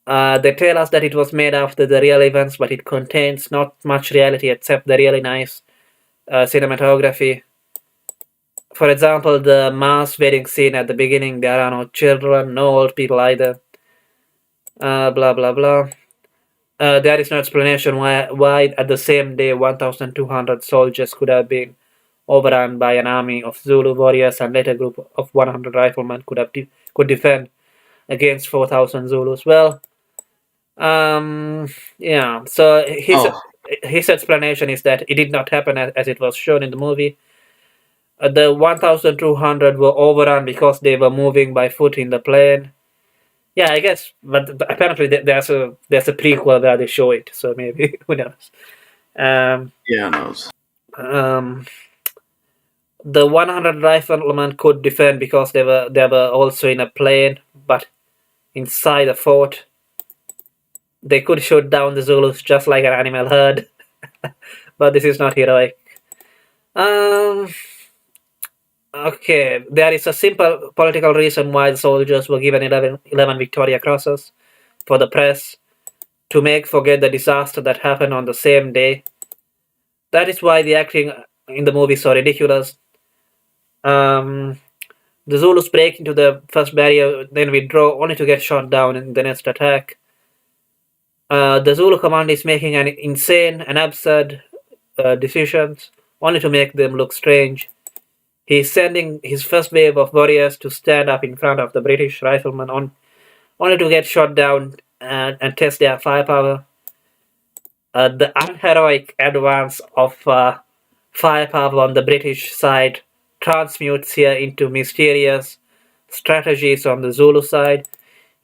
They tell us that it was made after the real events, but it contains not much reality except the really nice cinematography. For example, the mass wedding scene at the beginning, there are no children, no old people either. Blah blah blah. There is no explanation why at the same day 1,200 soldiers could have been overrun by an army of Zulu warriors and later group of 100 riflemen could defend against 4,000 Zulus. Well, yeah. So his explanation is that it did not happen as it was shown in the movie. The 1,200 were overrun because they were moving by foot in the plane. Yeah, I guess, but apparently there's a prequel where they show it, so maybe who knows? Yeah, who knows? The 100 riflemen could defend because they were also in a plane, but inside a fort. They could shoot down the Zulus just like an animal herd, but this is not heroic. Okay, there is a simple political reason why the soldiers were given 11 Victoria Crosses for the press to make forget the disaster that happened on the same day. That is why the acting in the movie is so ridiculous. The Zulus break into the first barrier, then withdraw, only to get shot down in the next attack. The Zulu command is making an insane and absurd decisions, only to make them look strange. He's sending his first wave of warriors to stand up in front of the British riflemen only to get shot down and test their firepower. The unheroic advance of firepower on the British side transmutes here into mysterious strategies on the Zulu side.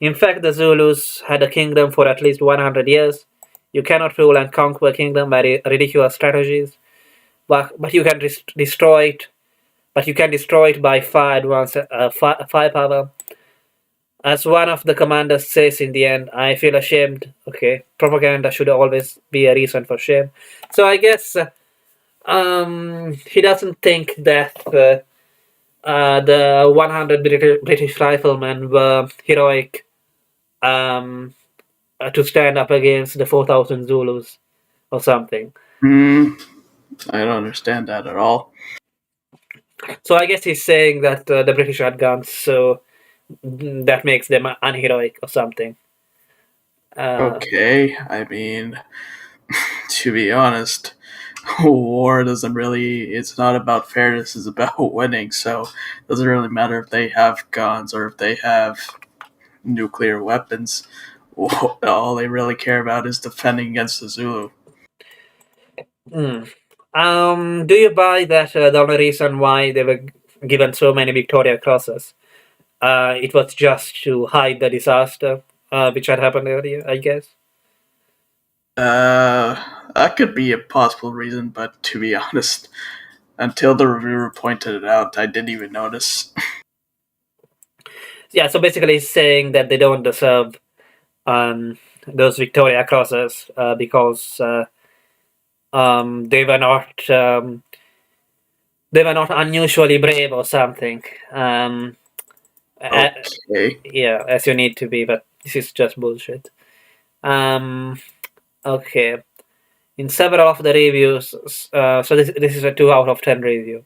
In fact, the Zulus had a kingdom for at least 100 years. You cannot rule and conquer a kingdom by ridiculous strategies, but you can destroy it. But you can destroy it by firepower. As one of the commanders says in the end, I feel ashamed. Okay, propaganda should always be a reason for shame. So I guess he doesn't think that the 100 British riflemen were heroic to stand up against the 4,000 Zulus or something. I don't understand that at all. So I guess he's saying that the British had guns, so that makes them unheroic or something. Okay, I mean, to be honest, war doesn't really, it's not about fairness, it's about winning, so it doesn't really matter if they have guns or if they have nuclear weapons. All they really care about is defending against the Zulu. Do you buy that the only reason why they were given so many Victoria Crosses, it was just to hide the disaster which had happened earlier, I guess? That could be a possible reason, but to be honest, until the reviewer pointed it out, I didn't even notice. Yeah, so basically he's saying that they don't deserve those Victoria Crosses because they were not unusually brave or something. Okay. Yeah, as you need to be, but this is just bullshit. Um, okay. In several of the reviews, so this is a 2 out of 10 review.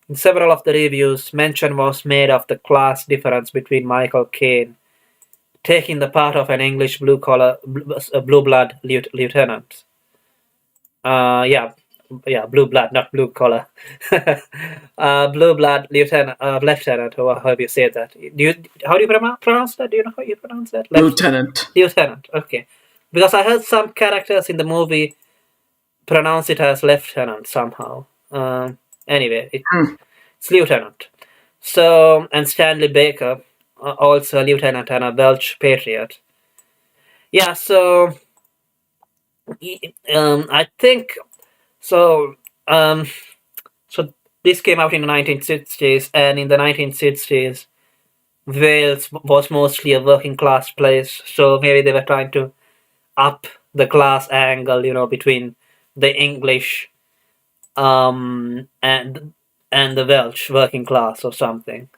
In several of the reviews, mention was made of the class difference between Michael Caine taking the part of an English blue blood lieutenant. Yeah, yeah, blue blood, not blue collar. Blue blood lieutenant, or however you say that. How do you pronounce that? Do you know how you pronounce that? Lieutenant. Lieutenant. Okay, because I heard some characters in the movie pronounce it as lieutenant somehow. Anyway, Hmm. it's lieutenant. So, and Stanley Baker, also a lieutenant and a Welsh patriot. Yeah, so I think so. Um, so this came out in the 1960s, and in the 1960s, Wales was mostly a working class place. So maybe they were trying to up the class angle, between the English and the Welsh working class or something.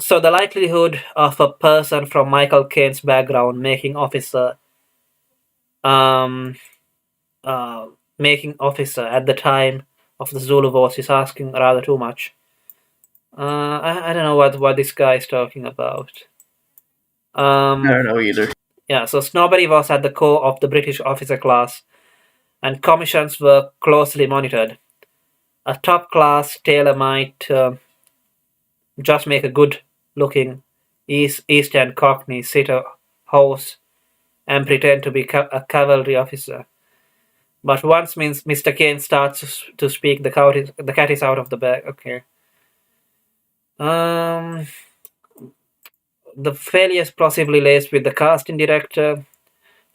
So the likelihood of a person from Michael Caine's background um, uh, making officer at the time of the Zulu Wars is asking rather too much. I don't know what this guy is talking about. I Um, don't know either. yeah, so snobbery was at the core of the British officer class, and commissions were closely monitored. A top class tailor might just make a good looking East End Cockney sit a horse and pretend to be a cavalry officer. But once Mr. Caine starts to speak, the cat is out of the bag. Okay. Um, the failures possibly lays with the casting director.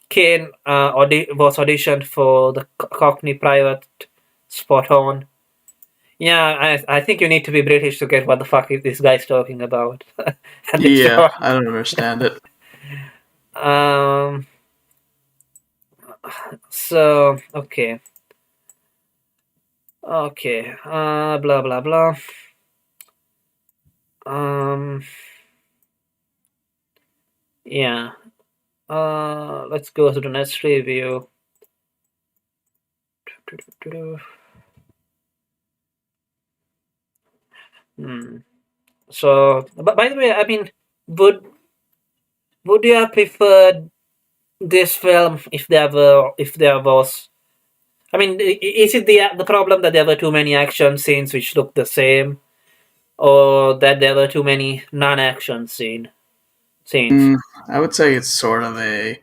Caine was auditioned for the Cockney Private spot on. Yeah, I think you need to be British to get what the fuck is this guy's talking about at this Yeah, point. I don't understand it. Um, so, okay. Okay. Blah, blah, blah. Um, yeah. Let's go to the next review. Hmm. So, but by the way, I mean, would would you have preferred this film if there was? I mean, is it the problem that there were too many action scenes which look the same, or that there were too many non-action scenes? Mm, I would say it's sort of a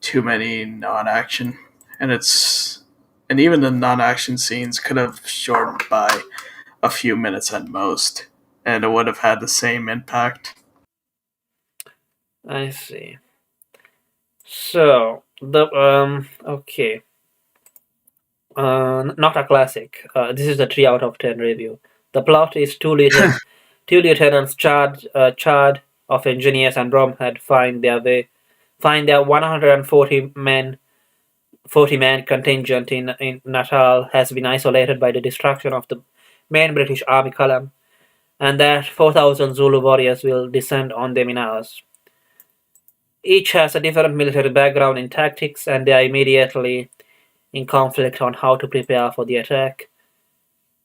too many non-action, and even the non-action scenes could have shortened by a few minutes at most, and it would have had the same impact. I see. So the okay, not a classic. This is a 3 out of 10 review. The plot is two lieutenants charged of engineers and Bromhead find their 40 man contingent in Natal has been isolated by the destruction of the main British army column, and that 4,000 Zulu warriors will descend on them in hours. Each has a different military background in tactics, and they are immediately in conflict on how to prepare for the attack.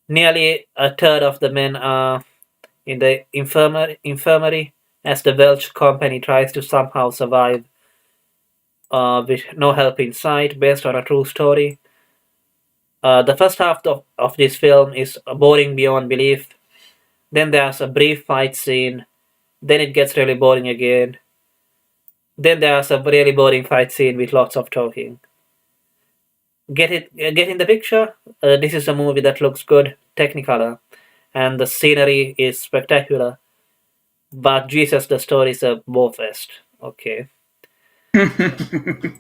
Nearly a third of the men are in the infirmary as the Welsh company tries to somehow survive with no help in sight, based on a true story. The first half of this film is boring beyond belief. Then there's a brief fight scene. Then it gets really boring again. Then there's a really boring fight scene with lots of talking. Get in the picture? This is a movie that looks good, technicolor, and the scenery is spectacular. But Jesus, the story is a bowfest. Okay,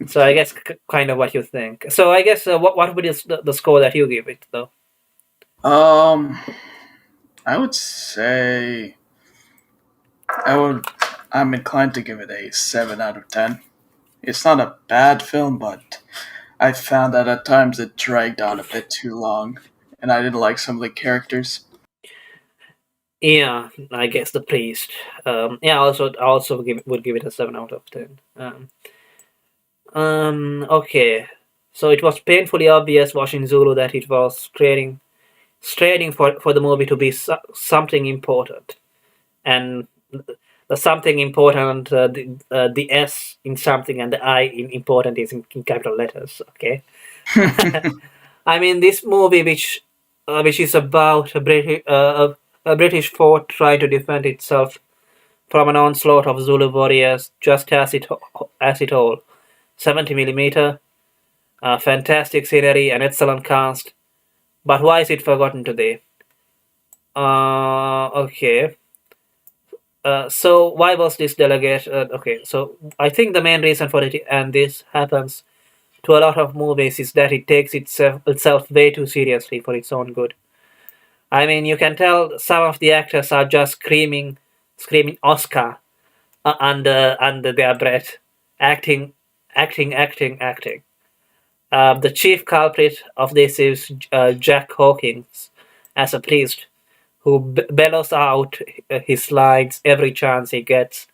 so I guess kind of what you think. So I guess what would be the score that you give it though? um, I would say I would. I'm inclined to give it a 7 out of 10. It's not a bad film, but I found that at times it dragged on a bit too long, and I didn't like some of the characters. Yeah, I guess the priest. Yeah, also would give it a 7 out of 10. Okay. So it was painfully obvious watching Zulu that it was straining for the movie to be something important. And the something important, the S in something and the I in important is in capital letters. Okay. I mean, this movie, which is about a British fort trying to defend itself from an onslaught of Zulu warriors, just as it all. 70 millimeter, fantastic scenery, an excellent cast. But why is it forgotten today? Okay. So why was this delegate? Okay, so I think the main reason for it, and this happens to a lot of movies, is that it takes itself way too seriously for its own good. I mean, you can tell some of the actors are just screaming Oscar under their breath, acting, acting. The chief culprit of this is Jack Hawkins as a priest who bellows out his lines every chance he gets.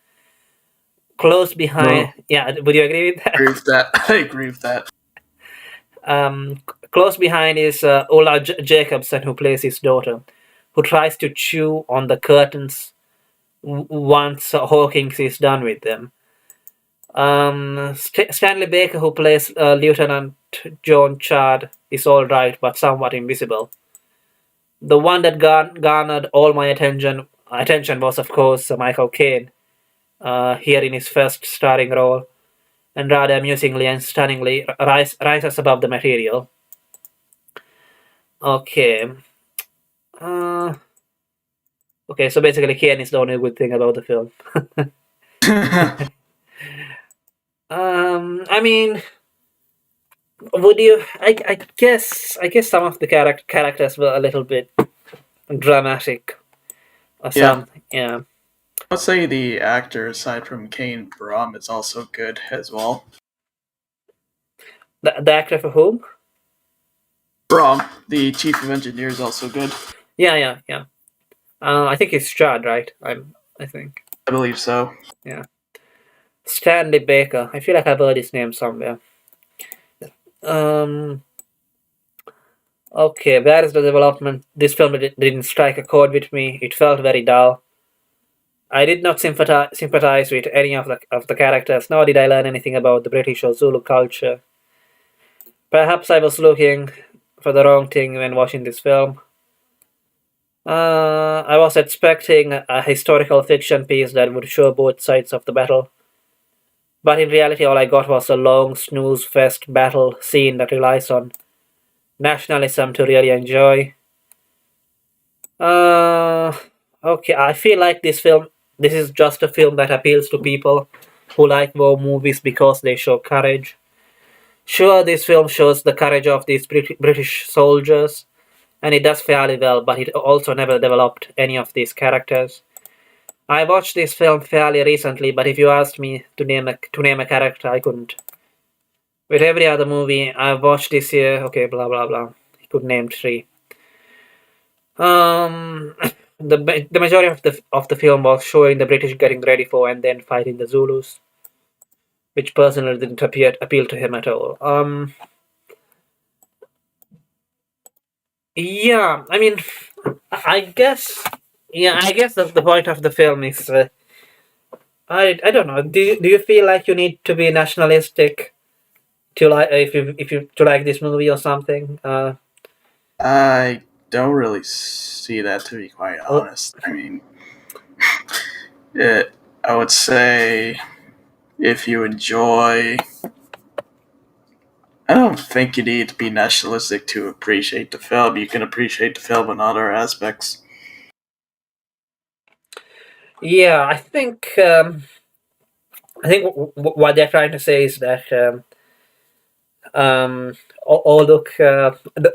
Close behind, No, yeah, would you agree with I that? agree with that. I agree with that. Close behind is Ola Jacobson, who plays his daughter, who tries to chew on the curtains once Hawkins is done with them. Stanley Baker, who plays Lieutenant John Chard, is alright but somewhat invisible. The one that garnered all my attention was, of course, Michael Caine, here in his first starring role, and rather amusingly and stunningly rises above the material. Okay. Uh, okay, so basically, Caine is the only good thing about the film. I mean, would you? I guess some of the characters were a little bit dramatic or Yeah, something. Yeah. I'd say the actor aside from Kane Brom is also good as well. The actor for whom? Brom, the chief of engineer, is also good. Yeah. I think it's Chad, right? I think. I believe so. Yeah. Stanley Baker. I feel like I've heard his name somewhere. Um. Okay, where is the development? This film didn't strike a chord with me. It felt very dull. I did not sympathize with any of the characters, nor did I learn anything about the British or Zulu culture. Perhaps I was looking for the wrong thing when watching this film. I was expecting a historical fiction piece that would show both sides of the battle, but in reality, all I got was a long snooze fest battle scene that relies on nationalism to really enjoy. Uh, okay, I feel like this is just a film that appeals to people who like war movies because they show courage. Sure, this film shows the courage of these British soldiers, and it does fairly well, but it also never developed any of these characters. I watched this film fairly recently, but if you asked me to name a character, I couldn't. With every other movie I've watched this year, okay, blah blah blah, I could name three. Um, the majority of the film was showing the British getting ready for and then fighting the Zulus, which personally didn't appeal to him at all. Yeah, I mean, I guess, I guess the point of the film is, I don't know. Do you feel like you need to be nationalistic to like if you to like this movie or something? I don't really see that, to be quite Oh, honest. I mean, I would say if you enjoy, I don't think you need to be nationalistic to appreciate the film. You can appreciate the film in other aspects. yeah, I think what they're trying to say is that all look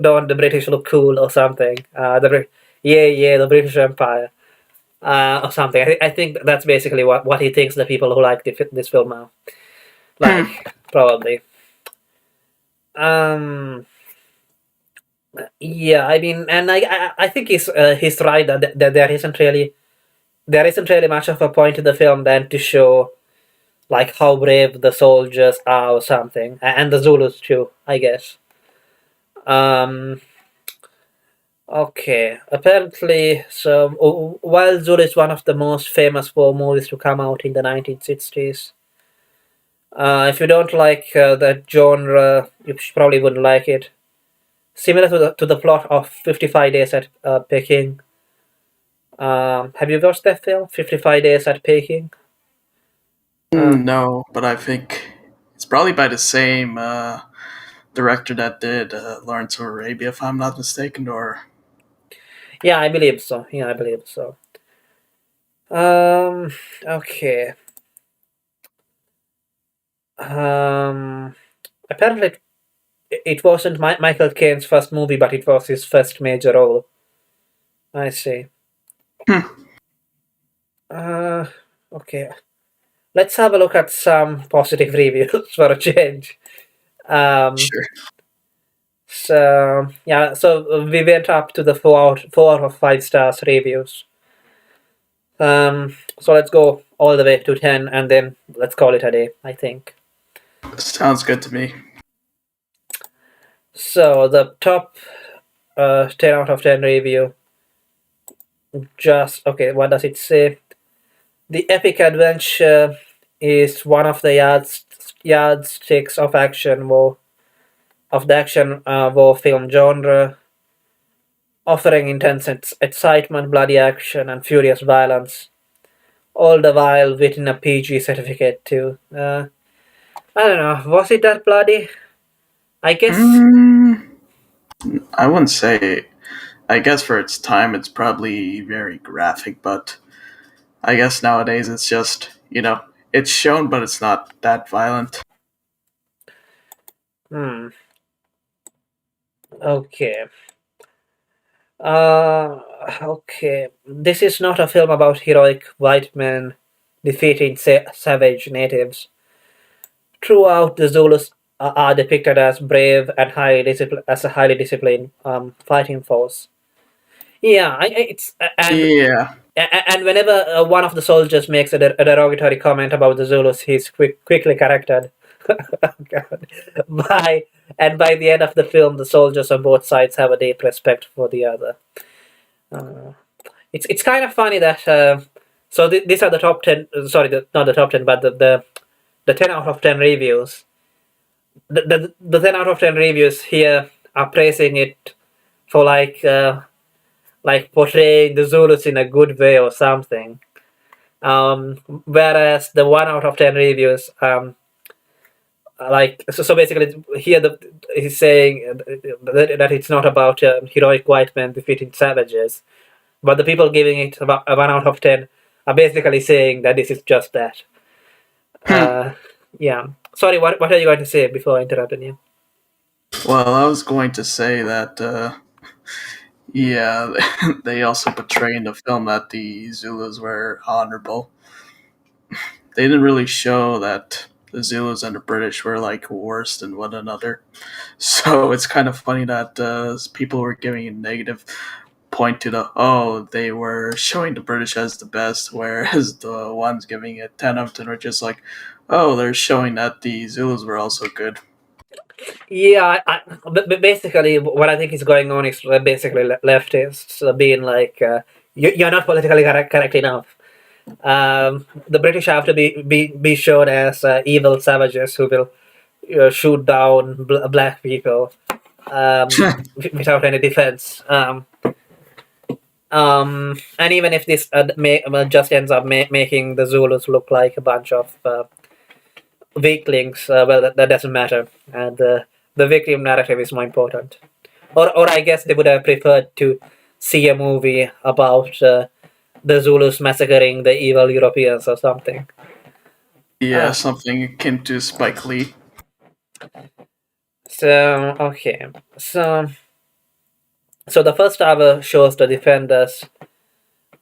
don't the British look cool or something. Yeah, the British Empire or something. I think that's basically what he thinks the people who like this film are like, probably. Um, yeah, I mean, and I think he's right that there isn't really much of a point in the film than to show like how brave the soldiers are or something, and the Zulus too, I guess. Um, okay, apparently, so while Zulu is one of the most famous war movies to come out in the 1960s, if you don't like that genre, you probably wouldn't like it. Similar to the plot of 55 Days at Peking. Have you watched that film, 55 Days at Peking? Uh, No, but I think it's probably by the same director that did Lawrence of Arabia, if I'm not mistaken, or yeah, I believe so. Yeah, I believe so. Um, okay. Um, apparently, it wasn't Michael Caine's first movie, but it was his first major role. I see. Hmm, Uh, okay. Let's have a look at some positive reviews for a change. Um, sure. so yeah, so we went up to the 4 or 5 stars reviews. So let's go all the way to 10, and then let's call it a day, I think. Sounds good to me. So the top 10 out of 10 review. Just okay. What does it say? The epic adventure is one of the yardsticks of action war of the action war film genre, offering intense excitement, bloody action, and furious violence, all the while within a PG certificate too. I don't know. Was it that bloody? I guess. Mm, I wouldn't say. I guess for its time, it's probably very graphic, but I guess nowadays it's just it's shown, but it's not that violent. Hmm. Okay. Uh. Okay. This is not a film about heroic white men defeating savage natives. Throughout, the Zulus are depicted as brave and as a highly disciplined fighting force. Yeah, it's Yeah, and whenever one of the soldiers makes a derogatory comment about the Zulus, he's quickly corrected. Oh, God. By by the end of the film, the soldiers on both sides have a deep respect for the other. Uh, it's kind of funny that so these are the top 10. Sorry, not the top 10, but the 10 out of 10 reviews. The 10 out of 10 reviews here are praising it for like portraying the Zulus in a good way or something. Whereas the 1 out of 10 reviews, so basically here he's saying that it's not about heroic white men defeating savages, but the people giving it about a 1 out of 10 are basically saying that this is just that. Uh, yeah. Sorry, what are you going to say before I interrupted you? well, I was going to say that, yeah, they also portray in the film that the Zulus were honorable. They didn't really show that the Zulus and the British were like worse than one another. So it's kind of funny that people were giving a negative point to they were showing the British as the best, whereas the ones giving it 10 out of 10 were just like, oh, they're showing that the Zulus were also good. Yeah, basically, what I think is going on is basically leftists being like, you're not politically correct enough. The British have to be shown as evil savages who will shoot down black people without any defense. And even if this just ends up making the Zulus look like a bunch of weaklings, well, that doesn't matter. And the victim narrative is more important. Or I guess they would have preferred to see a movie about the Zulus massacring the evil Europeans or something. Yeah, Uh, something akin to Spike Lee. so okay, so the first hour shows the defenders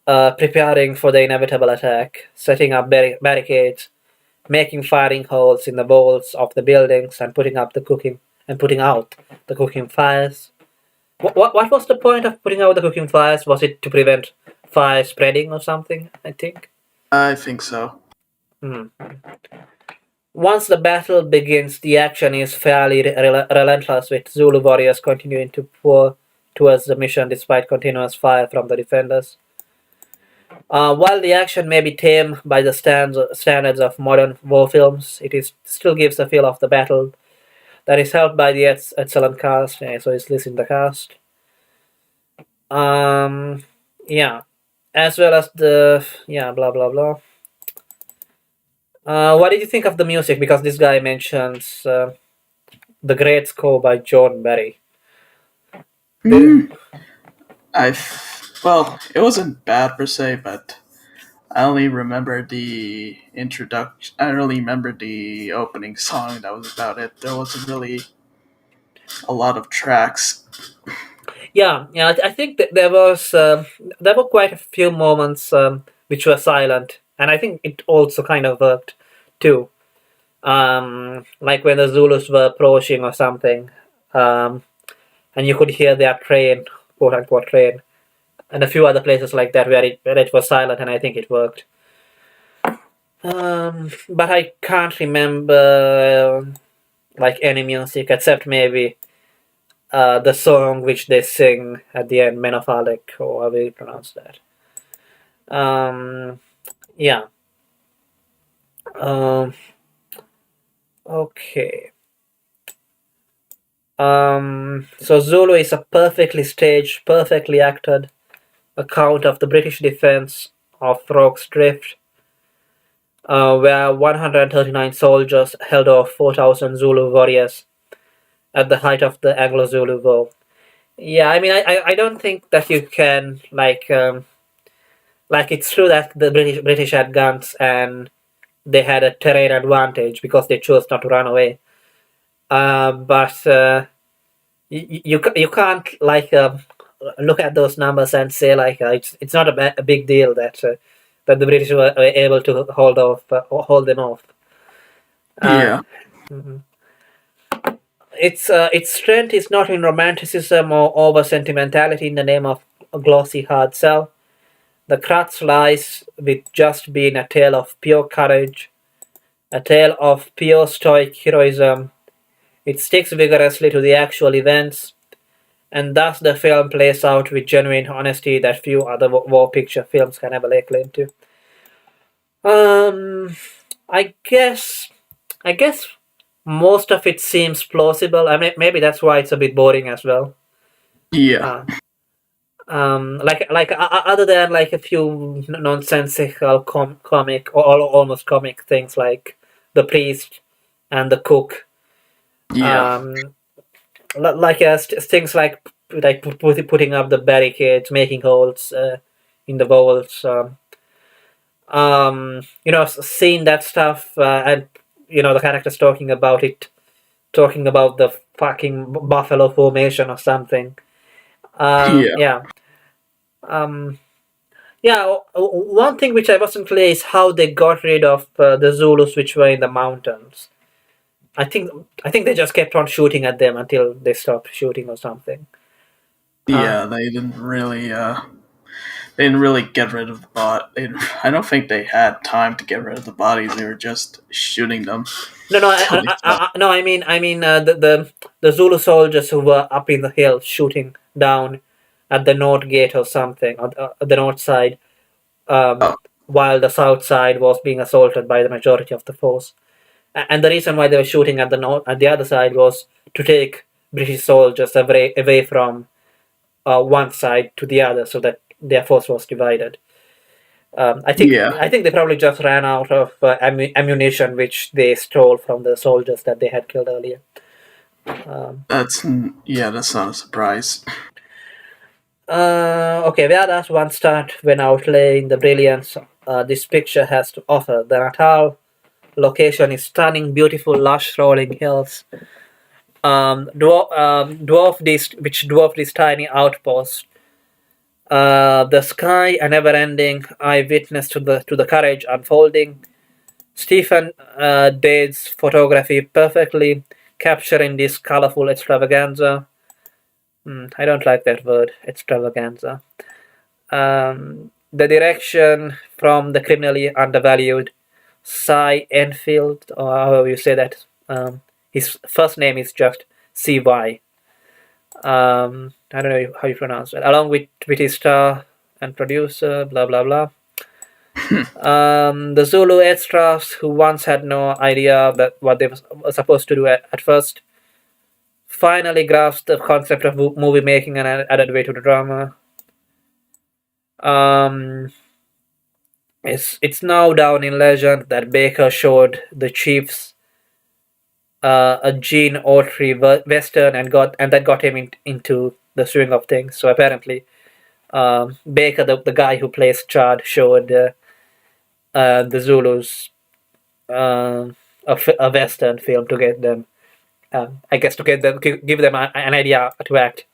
preparing for the inevitable attack, setting up barricades, making firing holes in the walls of the buildings, and putting out the cooking fires. What was the point of putting out the cooking fires? Was it to prevent fire spreading or something? I think. I think so. Hmm. Once the battle begins, the action is fairly relentless, with Zulu warriors continuing to pour towards the mission despite continuous fire from the defenders. While the action may be tame by the standards of modern war films, still gives a feel of the battle that is helped by the excellent cast. So it's listed in the cast. Um, yeah, as well as the blah blah blah. What did you think of the music? Because this guy mentions the great score by John Barry. Mm, well, it wasn't bad per se, but I only remember the introduction. I only remember the opening song. That was about it. There wasn't really a lot of tracks. Yeah. I think that there were quite a few moments which were silent, and I think it also kind of worked too. Like when the Zulus were approaching or something, um, and you could hear their train, quote unquote train, and a few other places like that where it was silent, and I think it worked. But I can't remember like any music except maybe the song which they sing at the end, Men of Alec, or how do you pronounce that? Um, yeah. Um, okay. So Zulu is a perfectly staged, perfectly acted account of the British defense of Rorke's Drift, where 139 soldiers held off 4,000 Zulu warriors at the height of the Anglo-Zulu War. Yeah, I mean, I don't think that you can like it's true that the British had guns and they had a terrain advantage because they chose not to run away. But you can't like look at those numbers and say like it's not a big deal that the British were able to hold them off. Uh, Yeah, mhm. Its strength is not in romanticism or over sentimentality in the name of a glossy hard sell. The crux lies with just being a tale of pure courage, a tale of pure stoic heroism. It sticks vigorously to the actual events, and thus the film plays out with genuine honesty that few other war picture films can ever lay claim to. Um, I guess, I guess most of it seems plausible. I mean, maybe that's why it's a bit boring as well. yeah, Uh, other than like a few nonsensical comic or almost comic things like the priest and the cook, yeah, um, things like putting up the barricades, making holes in the walls, seeing that stuff, and the characters talking about it, talking about the fucking buffalo formation or something. yeah, Yeah. Um, Yeah, one thing which I wasn't clear is how they got rid of the Zulus which were in the mountains. I think I think they just kept on shooting at them until they stopped shooting or something. Uh, yeah. They didn't really get rid of the bot. I don't think they had time to get rid of the bodies. They were just shooting them no, no, till they stopped. no. I mean, the Zulu soldiers who were up in the hill shooting down at the north gate or something, on the north side, um, Oh, while the south side was being assaulted by the majority of the force. And the reason why they were shooting at the other side was to take British soldiers away from one side to the other, so that their force was divided. I think yeah. I think they probably just ran out of ammunition, which they stole from the soldiers that they had killed earlier. Um, That's not a surprise. okay, where does one start when outlaying the brilliance this picture has to offer? The Natal location is stunning, beautiful, lush rolling hills dwarf this tiny outpost. The sky, a never-ending eyewitness to the courage unfolding. Stephen Dade's photography perfectly capturing this colorful extravaganza. I don't like that word, extravaganza. The direction from the criminally undervalued Cy Enfield, or however you say that. His first name is just CY. I don't know how you pronounce it. Along with his star and producer, blah blah blah. The Zulu extras, who once had no idea that what they were supposed to do at first, finally grasped the concept of movie making and added way to the drama. Um, it's now down in legend that Baker showed the Chiefs a Gene Autry western and that got him into the swing of things. So apparently, Baker, the guy who plays Chad, showed the Zulus a western film to get them, I guess, to get them, give them an idea to act.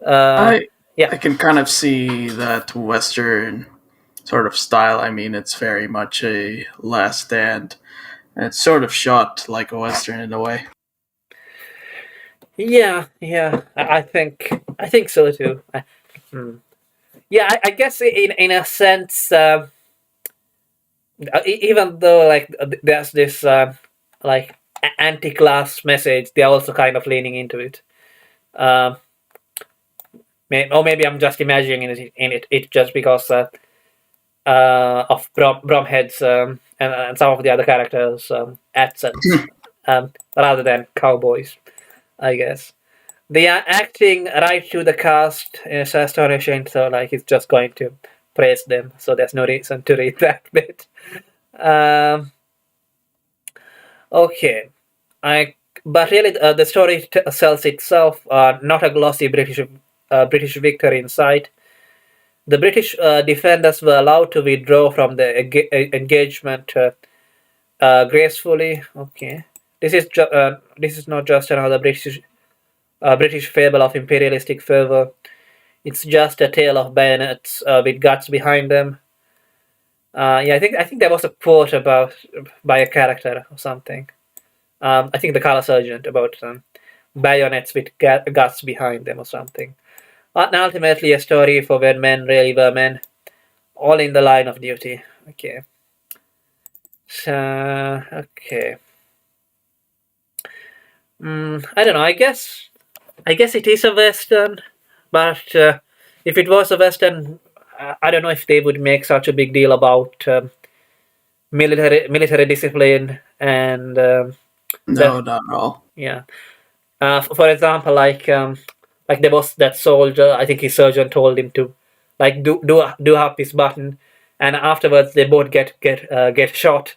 I Yeah, I can kind of see that Western sort of style. I mean, it's very much a Last Stand, and it's sort of shot like a Western in a way. yeah. I think so too. Hmm. Yeah, I guess in a sense, even though like there's this like anti-class message, they're also kind of leaning into it. Um, or maybe I'm just imagining it just because of Bromhead's and some of the other characters' accents, rather than cowboys, I guess. They are acting right to the cast is astonishing, so like it's just going to praise them. So there's no reason to read that bit. Um, okay, I but really the story sells itself. Not a glossy British victory in sight. The British defenders were allowed to withdraw from the engagement gracefully. Okay, this is not just another British fable of imperialistic fervor. It's just a tale of bayonets with guts behind them. Yeah, I think there was a quote about by a character or something. I think the color sergeant about bayonets with guts behind them or something. And ultimately, a story for when men really were men, all in the line of duty. Okay. So, okay. I don't know. I guess it is a western, but if it was a western, I don't know if they would make such a big deal about military discipline and No, the not at all. yeah. For example, like there was that soldier. I think his surgeon told him to like do up his button, and afterwards they both get shot,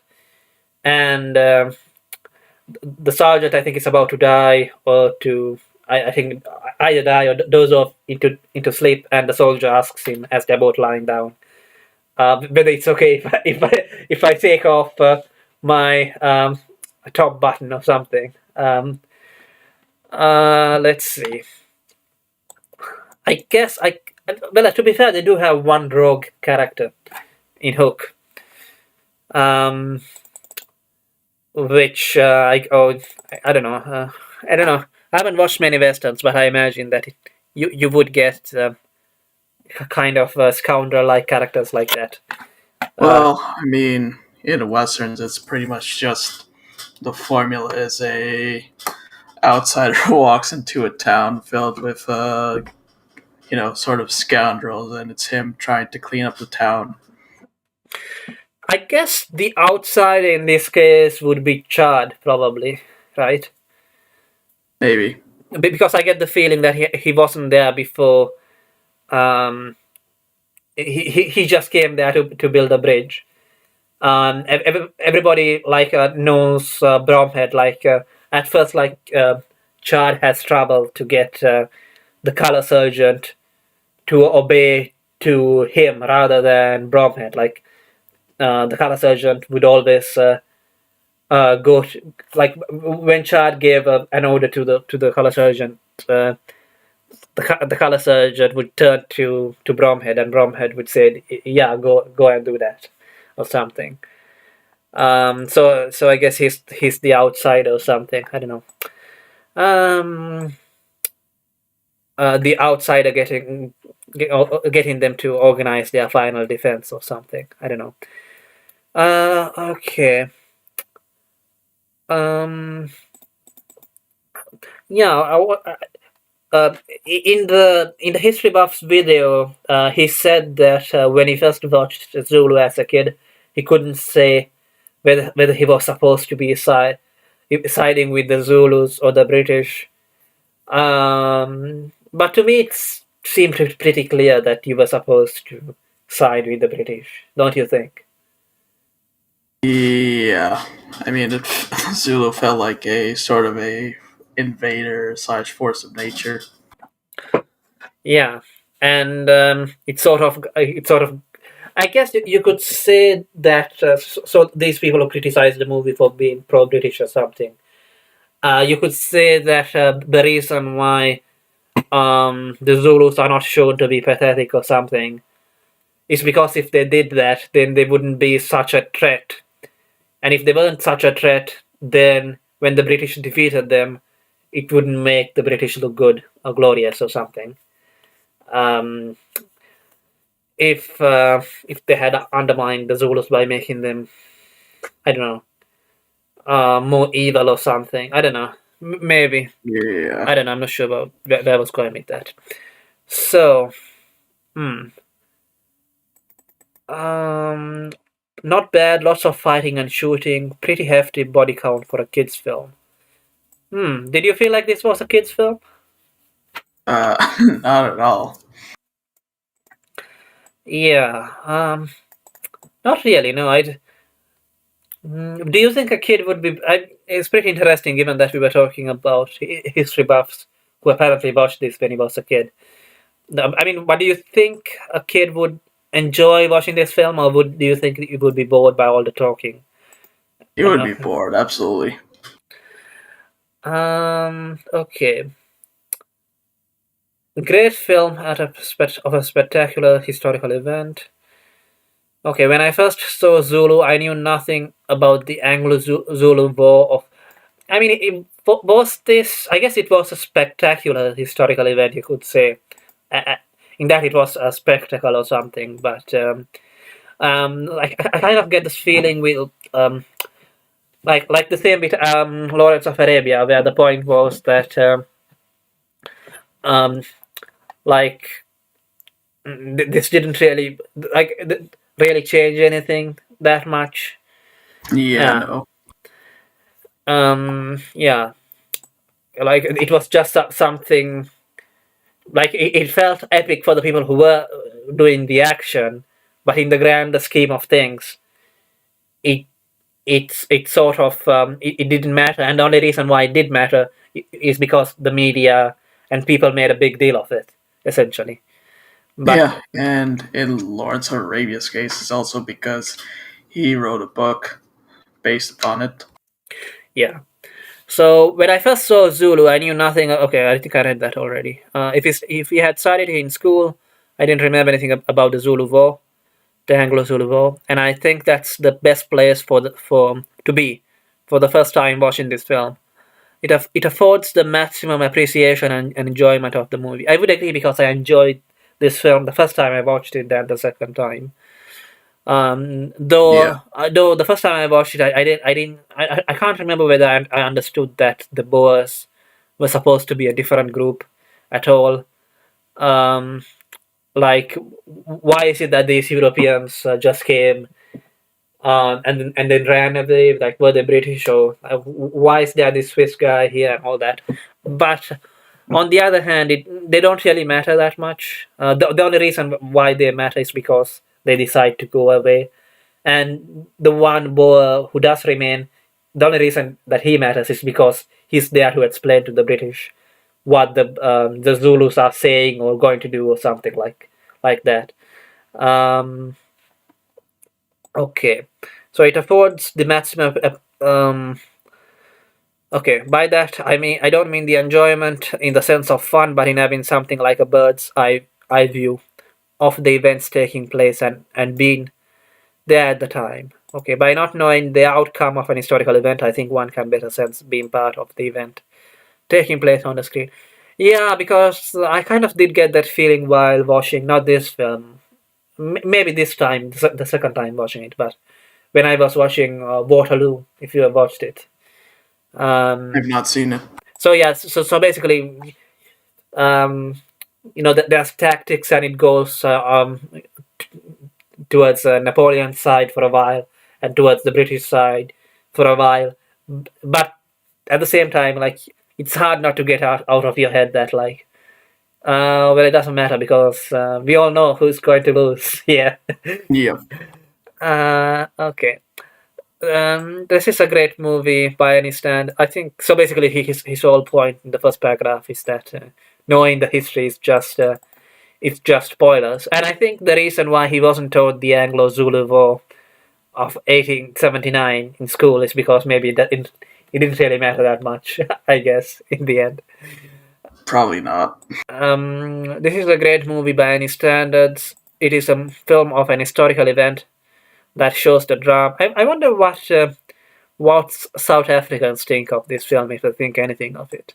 and the sergeant I think is about to die or to I think either die or doze off into sleep, and the soldier asks him as they're both lying down whether it's okay if I take off my top button or something. Let's see. I guess I well to be fair, they do have one rogue character in Hook, um, which I don't know. I don't know. I haven't watched many westerns, but I imagine that you would get kind of scoundrel like characters like that. Well, I mean, in westerns, it's pretty much just the formula is a outsider walks into a town filled with sort of scoundrels, and it's him trying to clean up the town. I guess the outsider in this case would be Chad, probably, right? Maybe. Because I get the feeling that he wasn't there before. Um, he just came there to build a bridge. Everybody like knows Bromhead. Like at first, like Chad has trouble to get the color sergeant to obey to him rather than Bromhead. Like the color sergeant would always go to, like when Chad gave an order to the color sergeant. The color sergeant would turn to Bromhead, and Bromhead would say, "Yeah, go and do that," or something. So I guess he's the outsider or something. I don't know. Um, the outsider getting them to organize their final defense or something. I don't know. Okay. Um. Yeah. In the History Buffs video, he said that when he first watched Zulu as a kid, he couldn't say whether he was supposed to be siding with the Zulus or the British. But to me, it seemed pretty clear that you were supposed to side with the British, don't you think? Yeah, I mean, Zulu felt like a sort of a invader slash force of nature. Yeah, and it sort of. I guess you could say that. So these people who criticize the movie for being pro-British or something, you could say that the reason why the Zulus are not shown to be pathetic or something is because if they did that, then they wouldn't be such a threat. And if they weren't such a threat, then when the British defeated them, it wouldn't make the British look good or glorious or something. Um, if they had undermined the Zulus by making them, I don't know, more evil or something. I don't know. Maybe. Yeah. I don't know. I'm not sure about where I was going with that. So, hmm. Um, not bad. Lots of fighting and shooting. Pretty hefty body count for a kids' film. Did you feel like this was a kids' film? Not at all. Yeah. Not really. No. Do you think a kid would be? It's pretty interesting, given that we were talking about history buffs who apparently watched this when he was a kid. I mean, what do you think a kid would enjoy watching this film, or do you think it would be bored by all the talking? You would be bored, absolutely. Okay. Great film of a spectacular historical event. Okay, when I first saw Zulu, I knew nothing about the Anglo-Zulu War. I mean, was this? I guess it was a spectacular historical event, you could say. Uh, in that, it was a spectacle or something. But like I kind of get this feeling with like the same with Lawrence of Arabia, where the point was that um, like this didn't really really change anything that much. Yeah, Yeah. no. Yeah. Like it was just something like it felt epic for the people who were doing the action, but in the grand scheme of things, it it sort of it didn't matter, and the only reason why it did matter is because the media and people made a big deal of it, essentially. But Yeah, and in Lawrence of Arabia's case, it's also because he wrote a book based upon it. yeah. So when I first saw Zulu, I knew nothing. Okay, I think I read that already. If we had studied it in school, I didn't remember anything about the Zulu War, the Anglo-Zulu War, and I think that's the best place for to be for the first time watching this film. It affords the maximum appreciation and enjoyment of the movie. I would agree because I enjoyed this film the first time I watched it than the second time. Yeah. Though the first time I watched it, I can't remember whether I understood that the Boers were supposed to be a different group at all. Um, like, why is it that these Europeans just came and then ran away? Like, were they British or why is there this Swiss guy here and all that? But on the other hand, they don't really matter that much. The only reason why they matter is because they decide to go away, and the one Boer who does remain, the only reason that he matters is because he's there to explain to the British what the Zulus are saying or going to do or something like that. Um, okay, so it affords the maximum. Okay, by that I mean I don't mean the enjoyment in the sense of fun, but in having something like a bird's eye view of the events taking place and being there at the time. Okay, by not knowing the outcome of an historical event, I think one can better sense being part of the event taking place on the screen. Yeah, because I kind of did get that feeling while watching, not this film, maybe this time, the second time watching it, but when I was watching Waterloo. If you have watched it. I've not seen it. So yeah, so basically, um, there's tactics, and it goes towards Napoleon's side for a while, and towards the British side for a while. But at the same time, like, it's hard not to get out of your head that, like, well, it doesn't matter because we all know who's going to lose. Yeah. Yeah. Okay. This is a great movie by any stand. I think so. Basically, his whole point in the first paragraph is that knowing the history is just it's just spoilers. And I think the reason why he wasn't taught the Anglo-Zulu War of 1879 in school is because maybe it didn't really matter that much. I guess in the end. Probably not. This is a great movie by any standards. It is a film of an historical event that shows the drama. I wonder what South Africans think of this film, if they think anything of it.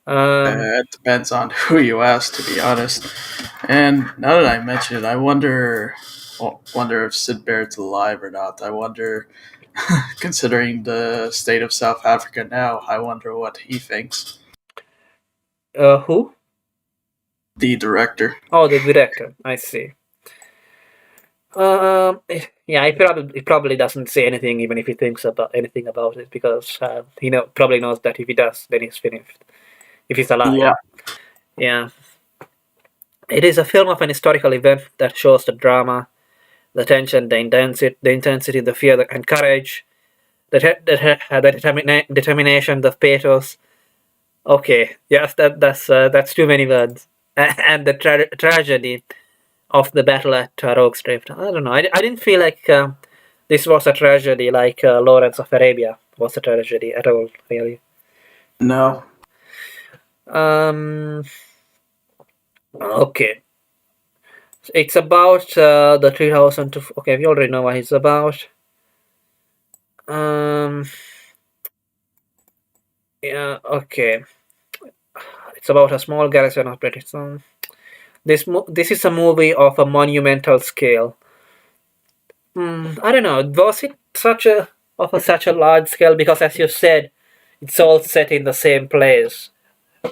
It depends on who you ask, to be honest. And now that I mention it, I wonder if Sid Barrett's alive or not. I wonder, considering the state of South Africa now, I wonder what he thinks. Who? The director. Oh, the director. I see. Yeah, he probably doesn't say anything, even if he thinks about anything about it, because he probably knows that if he does, then he's finished. If he's alive. Yeah. Yeah. It is a film of an historical event that shows the drama, the tension, the intensity, the fear, and courage, the determination, the pathos. Okay, yes, that's too many words, and the tragedy of the battle at Rogue's Drift. I don't know. I didn't feel like this was a tragedy like Lawrence of Arabia was a tragedy at all, really. No. Okay. It's about the 3000 to... Okay, we already know what it's about. Yeah, okay. It's about a small garrison of British. This is a movie of a monumental scale. I don't know. Was it such a large scale? Because as you said, it's all set in the same place.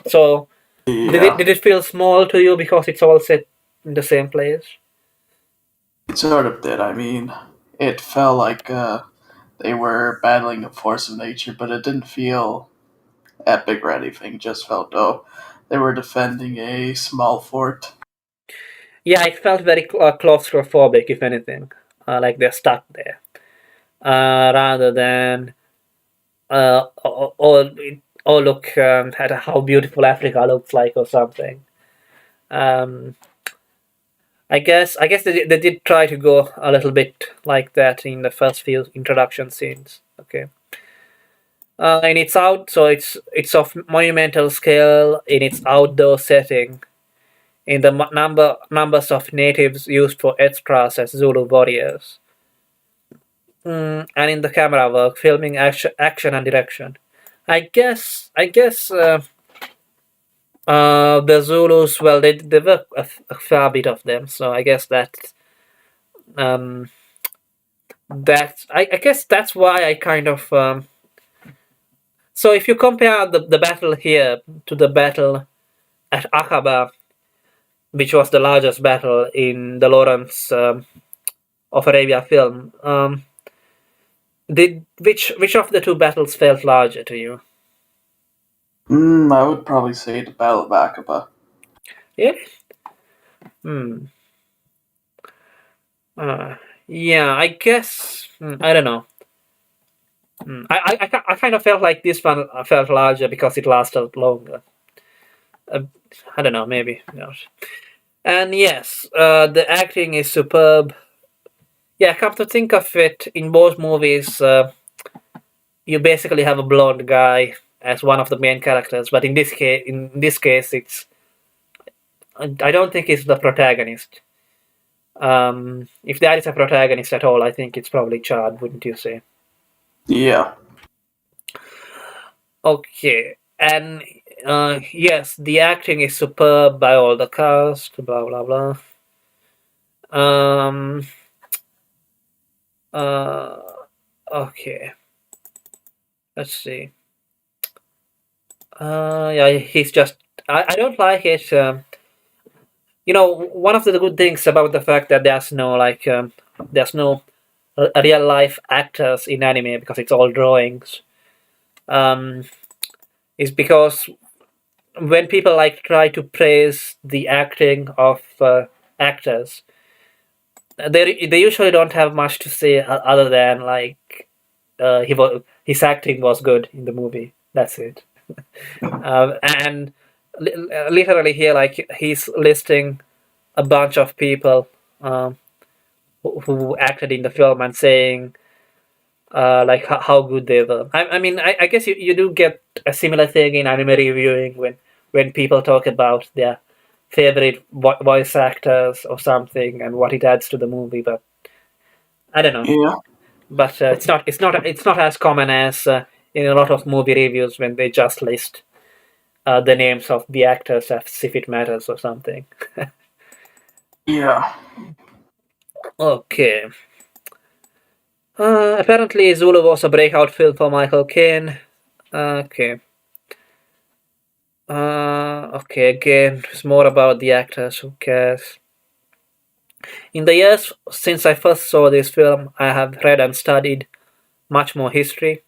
So Yeah. did it feel small to you because it's all set in the same place? It sort of did. I mean, it felt like they were battling a force of nature, but it didn't feel epic or anything. It just felt, they were defending a small fort. Yeah, it felt very claustrophobic, if anything. Like they're stuck there. Rather than look at how beautiful Africa looks like or something. I guess they did try to go a little bit like that in the first few introduction scenes. Okay. And it's it's of monumental scale in its outdoor setting, in the numbers of natives used for extras as Zulu warriors, and in the camera work, filming, action and direction. I guess the Zulus, well, they were a fair bit of them, so I guess that I guess that's why I kind of so if you compare the battle here to the battle at Aqaba, which was the largest battle in the Lawrence of Arabia film, which of the two battles felt larger to you? I would probably say the Battle of Aqaba. Yeah. Yeah, I guess I don't know. I kind of felt like this one felt larger because it lasted longer. I don't know, maybe not. And yes, the acting is superb. Yeah, come to think of it, in both movies, you basically have a blonde guy as one of the main characters, but in this case, it's I don't think it's the protagonist. If there is a protagonist at all, I think it's probably Chad, wouldn't you say? Yeah. Okay, and yes, the acting is superb by all the cast. Blah blah blah. Uh, okay, let's see. Yeah, he's just. I don't like it. One of the good things about the fact that there's no real life actors in anime because it's all drawings. Um, is because when people like try to praise the acting of actors, they usually don't have much to say other than like his acting was good in the movie. That's it. And literally here, like he's listing a bunch of people um, who acted in the film and saying like how good they were. I mean, I guess you do get a similar thing in anime reviewing when people talk about their favorite voice actors or something and what it adds to the movie. But I don't know. Yeah. But it's not as common as in a lot of movie reviews when they just list the names of the actors as if it matters or something. Yeah. Okay. Apparently, Zulu was a breakout film for Michael Caine. Okay. Okay, again, it's more about the actors, who cares? In the years since I first saw this film, I have read and studied much more history.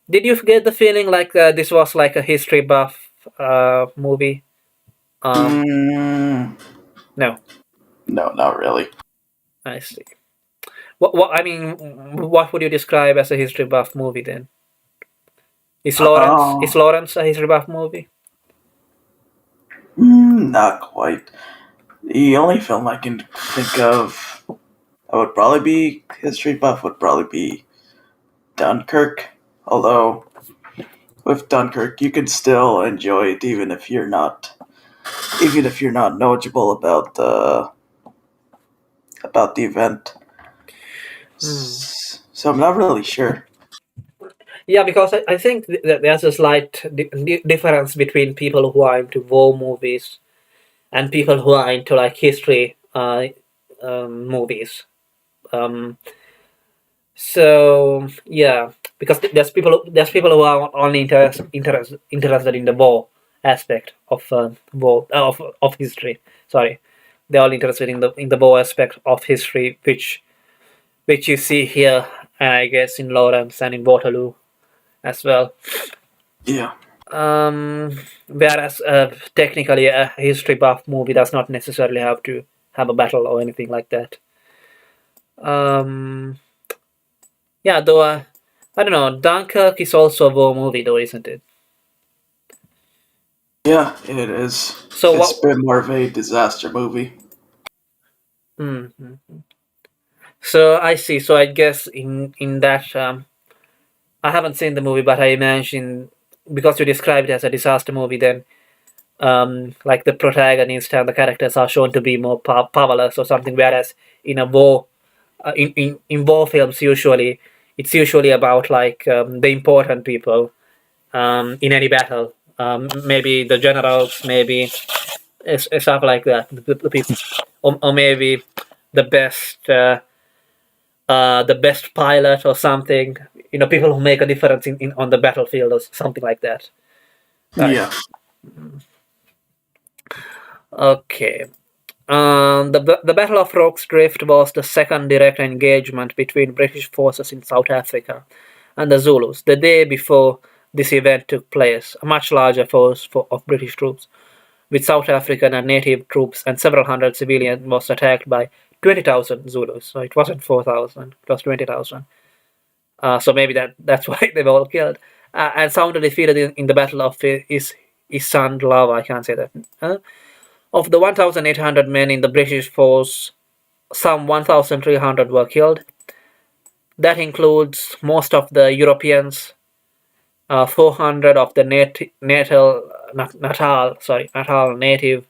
Did you get the feeling like this was like a history buff movie? Um, Mm, no, no, not really. I see. I mean, what would you describe as a history buff movie then? Is Oh, Lawrence a history buff movie? not quite. The only film I can think of that would probably be history buff would probably be Dunkirk. Although with Dunkirk, you could still enjoy it even if you're not knowledgeable about the event. Hmm. So I'm not really sure. Yeah, because I think that there's a slight difference between people who are into war movies and people who are into like history movies. Um, so yeah, because there's people who are only interested in the war aspect of war of history. Sorry, they're all interested in the war aspect of history, which you see here, I guess, in Lawrence and in Waterloo as well. Yeah. Whereas technically a history buff movie does not necessarily have to have a battle or anything like that. Um, yeah, though I don't know. Dunkirk is also a war movie, though, isn't it? Yeah, it is. So It's what? been more of a disaster movie. Mm. So I see. So I guess in that I haven't seen the movie, but I imagine because you described it as a disaster movie, then like the protagonist and the characters are shown to be more powerless or something. Whereas in a war, in war films, it's usually about like the important people in any battle. Maybe the generals, maybe stuff like that. The people, or maybe the best the best pilot or something. People who make a difference in on the battlefield or something like that. Right. Yeah. Okay. The Battle of Rorke's Drift was the second direct engagement between British forces in South Africa and the Zulus. The day before this event took place, a much larger force of British troops, with South African and native troops and several hundred civilians, was attacked by 20,000 Zulus. So it wasn't 4,000; it was 20,000. So maybe that's why they were all killed. And sounded defeated in the Battle of Isand Lava. I can't say that. Of the 1,800 men in the British force, some 1,300 were killed. That includes most of the Europeans, 400 of the Natal native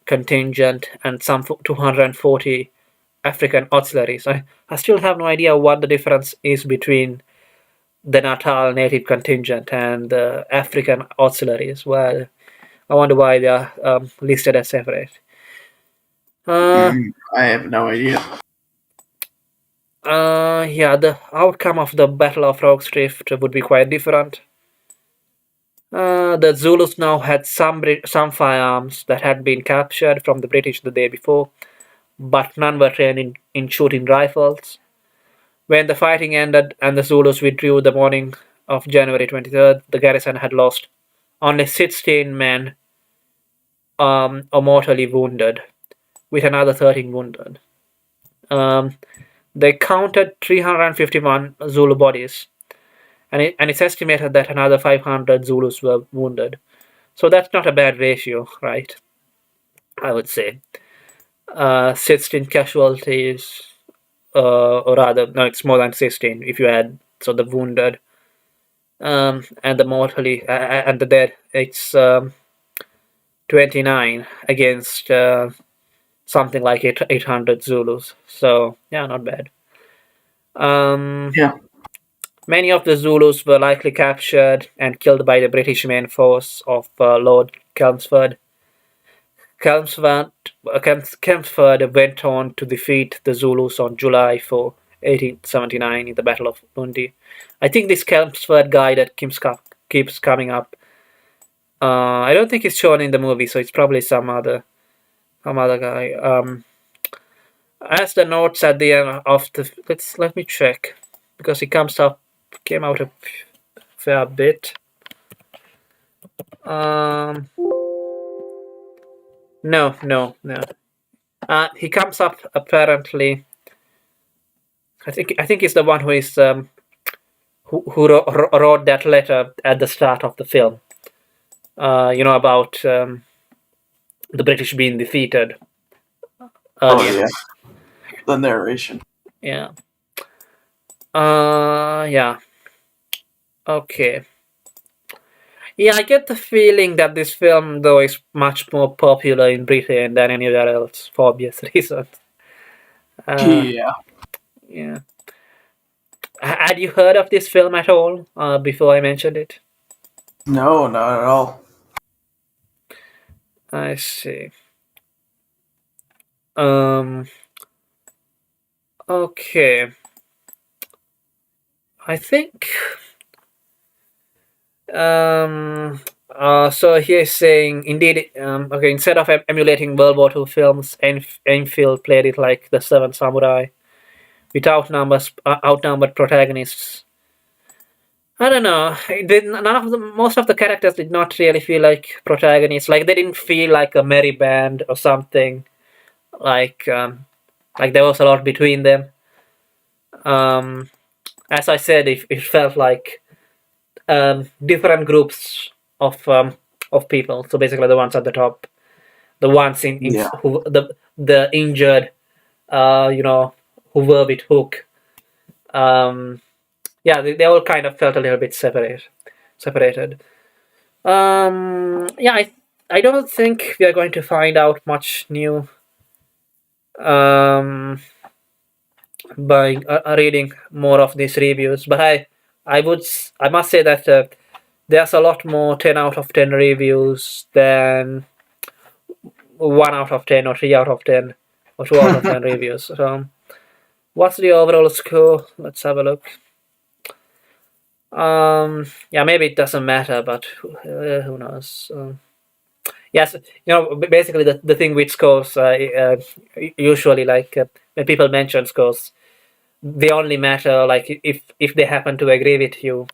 contingent, and some 240 African auxiliaries. I still have no idea what the difference is between the Natal native contingent and the African auxiliaries. Well, I wonder why they are listed as separate. Uh, I have no idea. Yeah, the outcome of the Battle of Rogue's Drift would be quite different. The Zulus now had some firearms that had been captured from the British the day before, but none were trained in shooting rifles. When the fighting ended and the Zulus withdrew the morning of January 23rd, the garrison had lost only 16 men or mortally wounded, with another 13 wounded. Um, they counted 351 Zulu bodies, and it's estimated that another 500 Zulus were wounded. So that's not a bad ratio, right? I would say. 16 casualties, or rather, no, it's more than 16 if you add so the wounded and the mortally and the dead. It's 29 against something like 800 Zulus. So yeah, not bad. Um, Yeah. Many of the Zulus were likely captured and killed by the British main force of Lord Chelmsford. Chelmsford went on to defeat the Zulus on July 4, 1879, in the Battle of Lundy. I think this Chelmsford guy that keeps coming up. I don't think he's shown in the movie, so it's probably some other guy. As the notes at the end of the let me check because he came out a fair bit. Um, no. He comes up apparently. I think he's the one who wrote that letter at the start of the film. About the British being defeated Oh earlier. yeah. The narration. Yeah. Yeah. Okay. Yeah, I get the feeling that this film, though, is much more popular in Britain than anywhere else for obvious reasons. Uh, Yeah. yeah. Had you heard of this film at all before I mentioned it? No, not at all. I see. Um. Okay. I think. So he's saying, indeed, okay, instead of emulating World War II films, Enfield played it like The Seven Samurai, with outnumbered protagonists. I don't know. Most of the characters did not really feel like protagonists. Like they didn't feel like a merry band or something. Like there was a lot between them. Um, as I said, it felt like different groups of people. So basically, the ones at the top, the ones in Yeah. who the injured, you know, who were with Hook. Um, yeah, they all kind of felt a little bit separated. Yeah, I don't think we are going to find out much new um, by reading more of these reviews. But I must say that there's a lot more 10 out of 10 reviews than 1 out of 10 or 3 out of 10 or 2 out of 10 reviews. So, what's the overall score? Let's have a look. Yeah, maybe it doesn't matter, but who knows? Yes, basically the thing with scores, usually like when people mention scores, they only matter like if they happen to agree with you.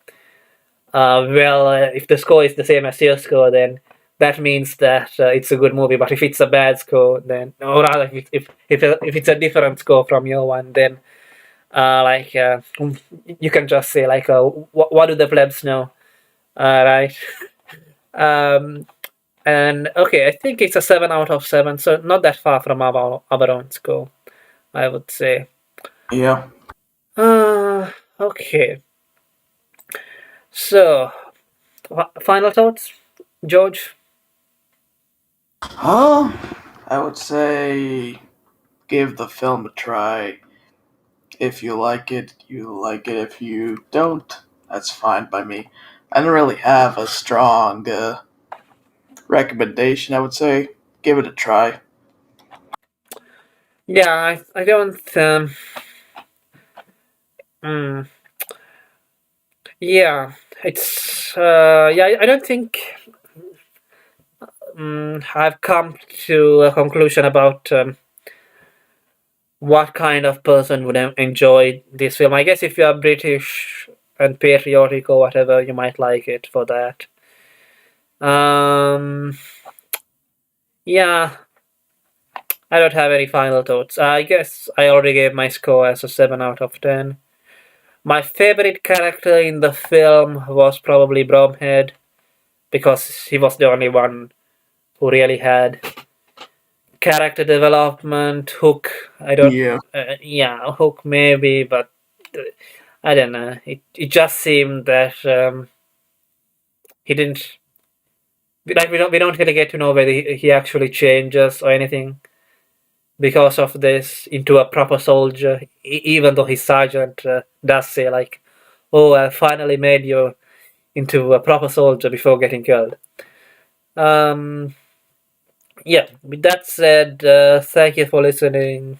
If the score is the same as your score, then that means that it's a good movie. But if it's a bad score, then or rather, if it's a different score from your one, then like you can just say like, what do the plebs know, right? Um, and okay, I think it's a 7 out of 7, so not that far from our own score, I would say. Yeah. Okay. So, final thoughts, George? I would say give the film a try. If you like it, you like it. If you don't, that's fine by me. I don't really have a strong recommendation. I would say give it a try. Yeah, I don't. Mm, yeah, it's yeah. I don't think I've come to a conclusion about what kind of person would enjoy this film. I guess if you are British and patriotic or whatever, you might like it for that. Um, yeah, I don't have any final thoughts. I guess I already gave my score as a 7 out of 10. My favorite character in the film was probably Bromhead because he was the only one who really had character development. Hook, I don't, Yeah. yeah, Hook maybe, but I don't know. It just seemed that he didn't like we don't really get to know whether he actually changes or anything because of this into a proper soldier. Even though his sergeant does say like, "Oh, I finally made you into a proper soldier before getting killed." Um, yeah. With that said, thank you for listening.